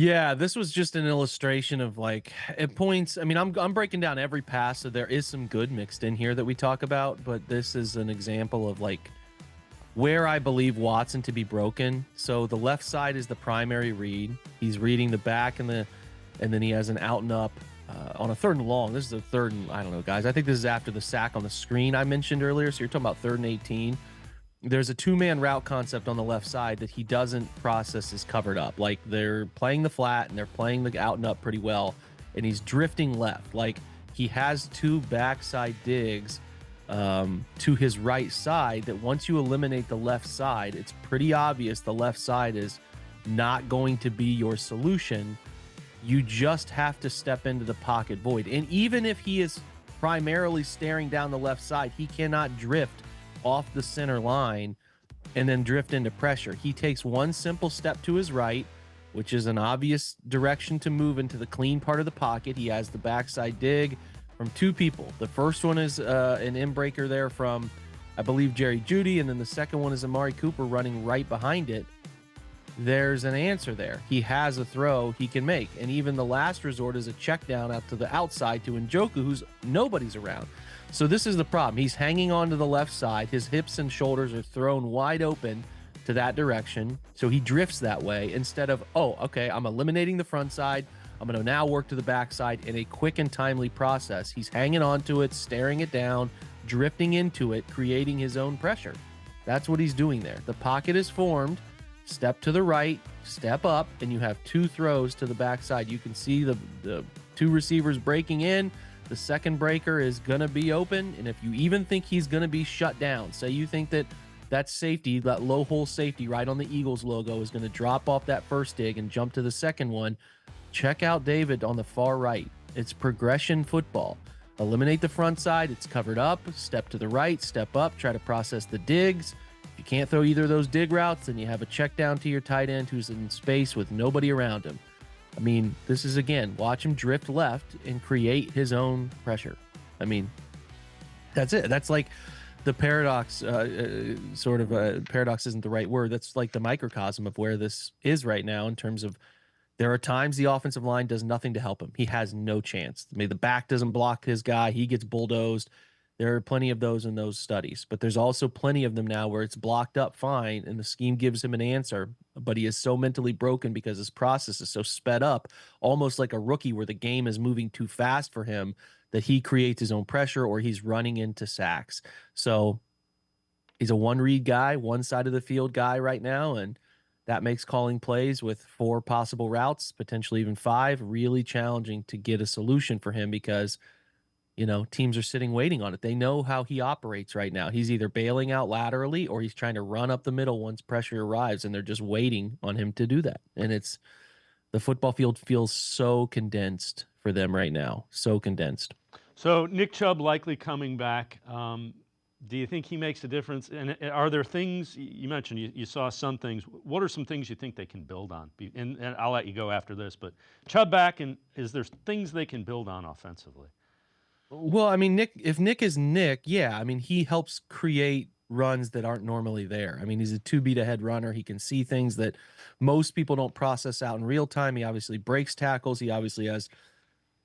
Yeah, this was just an illustration of like at points. I mean, I'm breaking down every pass, so there is some good mixed in here that we talk about, but this is an example of like where I believe Watson to be broken. So the left side is the primary read. He's reading the back and then he has an out and up on a 3rd and long. This is a 3rd and, I don't know, guys. I think this is after the sack on the screen I mentioned earlier. So you're talking about 3rd and 18. There's a 2-man route concept on the left side that he doesn't process as covered up. Like they're playing the flat and they're playing the out and up pretty well, and he's drifting left. Like he has 2 backside digs to his right side that once you eliminate the left side, it's pretty obvious the left side is not going to be your solution. You just have to step into the pocket void. And even if he is primarily staring down the left side, he cannot drift off the center line and then drift into pressure. He takes one simple step to his right, which is an obvious direction to move into the clean part of the pocket. He has the backside dig from 2 people. The first one is an in-breaker there from, I believe, Jerry Jeudy, and then the second one is Amari Cooper running right behind it. There's an answer there. He has a throw he can make. And even the last resort is a check down out to the outside to Njoku, who's nobody's around. So this is the problem. He's hanging on to the left side. His hips and shoulders are thrown wide open to that direction. So he drifts that way instead of, oh, okay, I'm eliminating the front side. I'm going to now work to the backside in a quick and timely process. He's hanging on to it, staring it down, drifting into it, creating his own pressure. That's what he's doing there. The pocket is formed. Step to the right, step up, and you have 2 throws to the backside. You can see the 2 receivers breaking in. The second breaker is going to be open, and if you even think he's going to be shut down, say you think that safety, that low hole safety right on the Eagles logo is going to drop off that first dig and jump to the second one, check out David on the far right. It's progression football. Eliminate the front side. It's covered up. Step to the right, step up, try to process the digs. If you can't throw either of those dig routes, then you have a check down to your tight end who's in space with nobody around him. I mean, this is, again, watch him drift left and create his own pressure. I mean, that's it. That's like the paradox, paradox isn't the right word. That's like the microcosm of where this is right now in terms of there are times the offensive line does nothing to help him. He has no chance. Maybe the back doesn't block his guy. He gets bulldozed. There are plenty of those in those studies, but there's also plenty of them now where it's blocked up fine and the scheme gives him an answer, but he is so mentally broken because his process is so sped up, almost like a rookie where the game is moving too fast for him that he creates his own pressure or he's running into sacks. So he's a one-read guy, one side of the field guy right now, and that makes calling plays with 4 possible routes, potentially even 5, really challenging to get a solution for him because teams are sitting waiting on it. They know how he operates right now. He's either bailing out laterally or he's trying to run up the middle once pressure arrives, and they're just waiting on him to do that. And the football field feels so condensed for them right now, so condensed. So Nick Chubb likely coming back. Do you think he makes a difference? And are there things, you mentioned you saw some things. What are some things you think they can build on? And I'll let you go after this, but Chubb back, and is there things they can build on offensively? Well, I mean, if Nick is Nick, yeah, I mean, he helps create runs that aren't normally there. I mean, he's a 2 beat ahead runner. He can see things that most people don't process out in real time. He obviously breaks tackles. He obviously has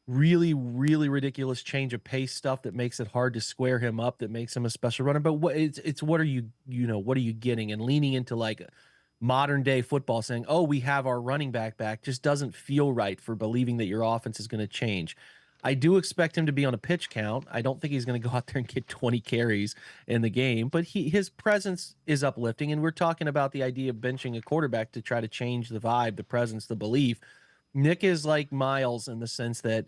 really, really ridiculous change of pace stuff that makes it hard to square him up, that makes him a special runner. But what are you getting? And leaning into like modern day football saying, oh, we have our running back just doesn't feel right for believing that your offense is going to change. I do expect him to be on a pitch count. I don't think he's going to go out there and get 20 carries in the game, but his presence is uplifting. And we're talking about the idea of benching a quarterback to try to change the vibe, the presence, the belief. Nick is like Miles in the sense that,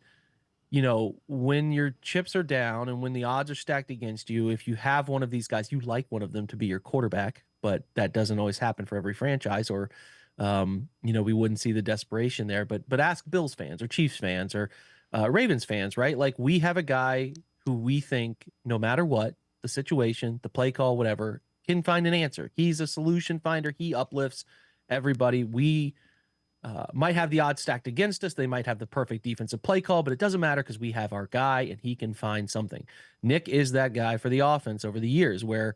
when your chips are down and when the odds are stacked against you, if you have one of these guys, you like one of them to be your quarterback, but that doesn't always happen for every franchise or, we wouldn't see the desperation there, but ask Bills fans or Chiefs fans or, Ravens fans, right? Like we have a guy who we think no matter what the situation, the play call, whatever, can find an answer. He's a solution finder. He uplifts everybody. We might have the odds stacked against us. They might have the perfect defensive play call, but it doesn't matter because we have our guy and he can find something. Nick is that guy for the offense over the years where,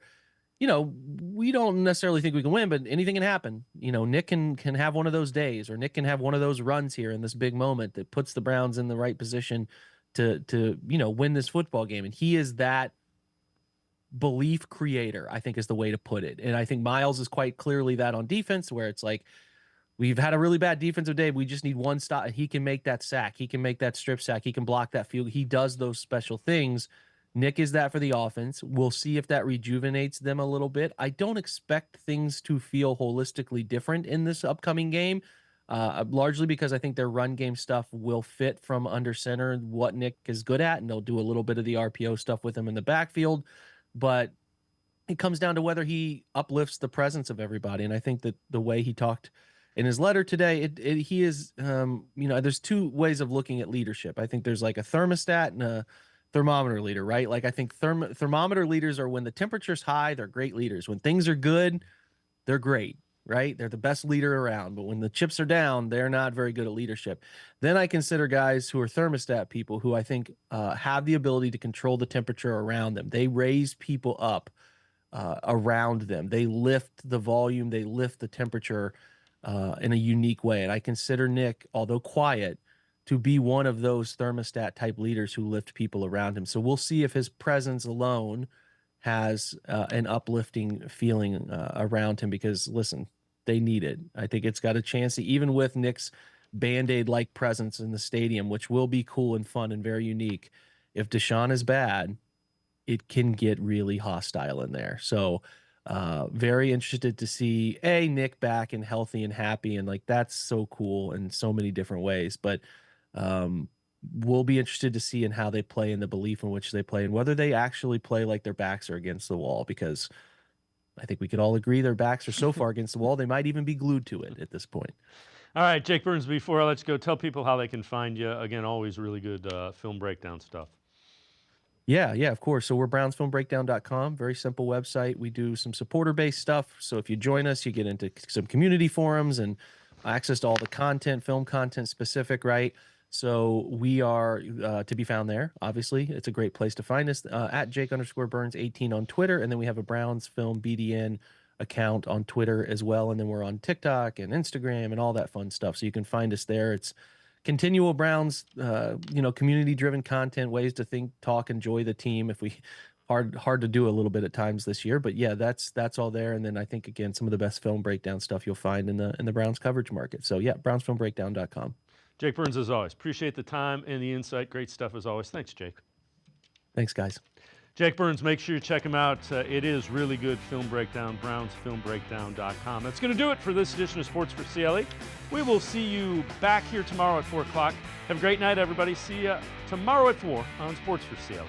we don't necessarily think we can win, but anything can happen. Nick can have one of those days, or Nick can have one of those runs here in this big moment that puts the Browns in the right position to win this football game. And he is that belief creator, I think is the way to put it. And I think Miles is quite clearly that on defense, where it's like, we've had a really bad defensive day. We just need one stop. He can make that sack. He can make that strip sack. He can block that field. He does those special things. Nick is that for the offense. We'll see if that rejuvenates them a little bit. I don't expect things to feel holistically different in this upcoming game, largely because I think their run game stuff will fit from under center, what Nick is good at, and they'll do a little bit of the RPO stuff with him in the backfield. But it comes down to whether he uplifts the presence of everybody. And I think that the way he talked in his letter today, he is, there's two ways of looking at leadership. I think there's like a thermostat and a thermometer leader, right? Like I think thermometer leaders are when the temperature's high, they're great leaders. When things are good, they're great, right? They're the best leader around. But when the chips are down, they're not very good at leadership. Then I consider guys who are thermostat people who I think have the ability to control the temperature around them. They raise people up around them. They lift the volume, they lift the temperature in a unique way. And I consider Nick, although quiet, to be one of those thermostat type leaders who lift people around him. So we'll see if his presence alone has an uplifting feeling around him, because listen, they need it. I think it's got a chance to, even with Nick's Band-Aid like presence in the stadium, which will be cool and fun and very unique. If Deshaun is bad, it can get really hostile in there. So very interested to see Nick back and healthy and happy. And like, that's so cool in so many different ways, but we'll be interested to see in how they play and the belief in which they play and whether they actually play like their backs are against the wall, because I think we could all agree their backs are so far against the wall, they might even be glued to it at this point. All right, Jake Burns, before I let you go, tell people how they can find you. Again, always really good film breakdown stuff. Yeah, of course. So we're brownsfilmbreakdown.com. Very simple website. We do some supporter-based stuff. So if you join us, you get into some community forums and access to all the content, film content specific, right? So we are to be found there. Obviously, it's a great place to find us at Jake_Burns18 on Twitter. And then we have a Browns Film BDN account on Twitter as well. And then we're on TikTok and Instagram and all that fun stuff. So you can find us there. It's continual Browns, community-driven content, ways to think, talk, enjoy the team. Hard to do a little bit at times this year, but yeah, that's all there. And then I think, again, some of the best film breakdown stuff you'll find in the Browns coverage market. So yeah, brownsfilmbreakdown.com. Jake Burns, as always, appreciate the time and the insight. Great stuff as always. Thanks, Jake. Thanks, guys. Jake Burns, make sure you check him out. It is really good film breakdown, brownsfilmbreakdown.com. That's going to do it for this edition of Sports for CLE. We will see you back here tomorrow at 4 o'clock. Have a great night, everybody. See you tomorrow at 4 on Sports for CLE.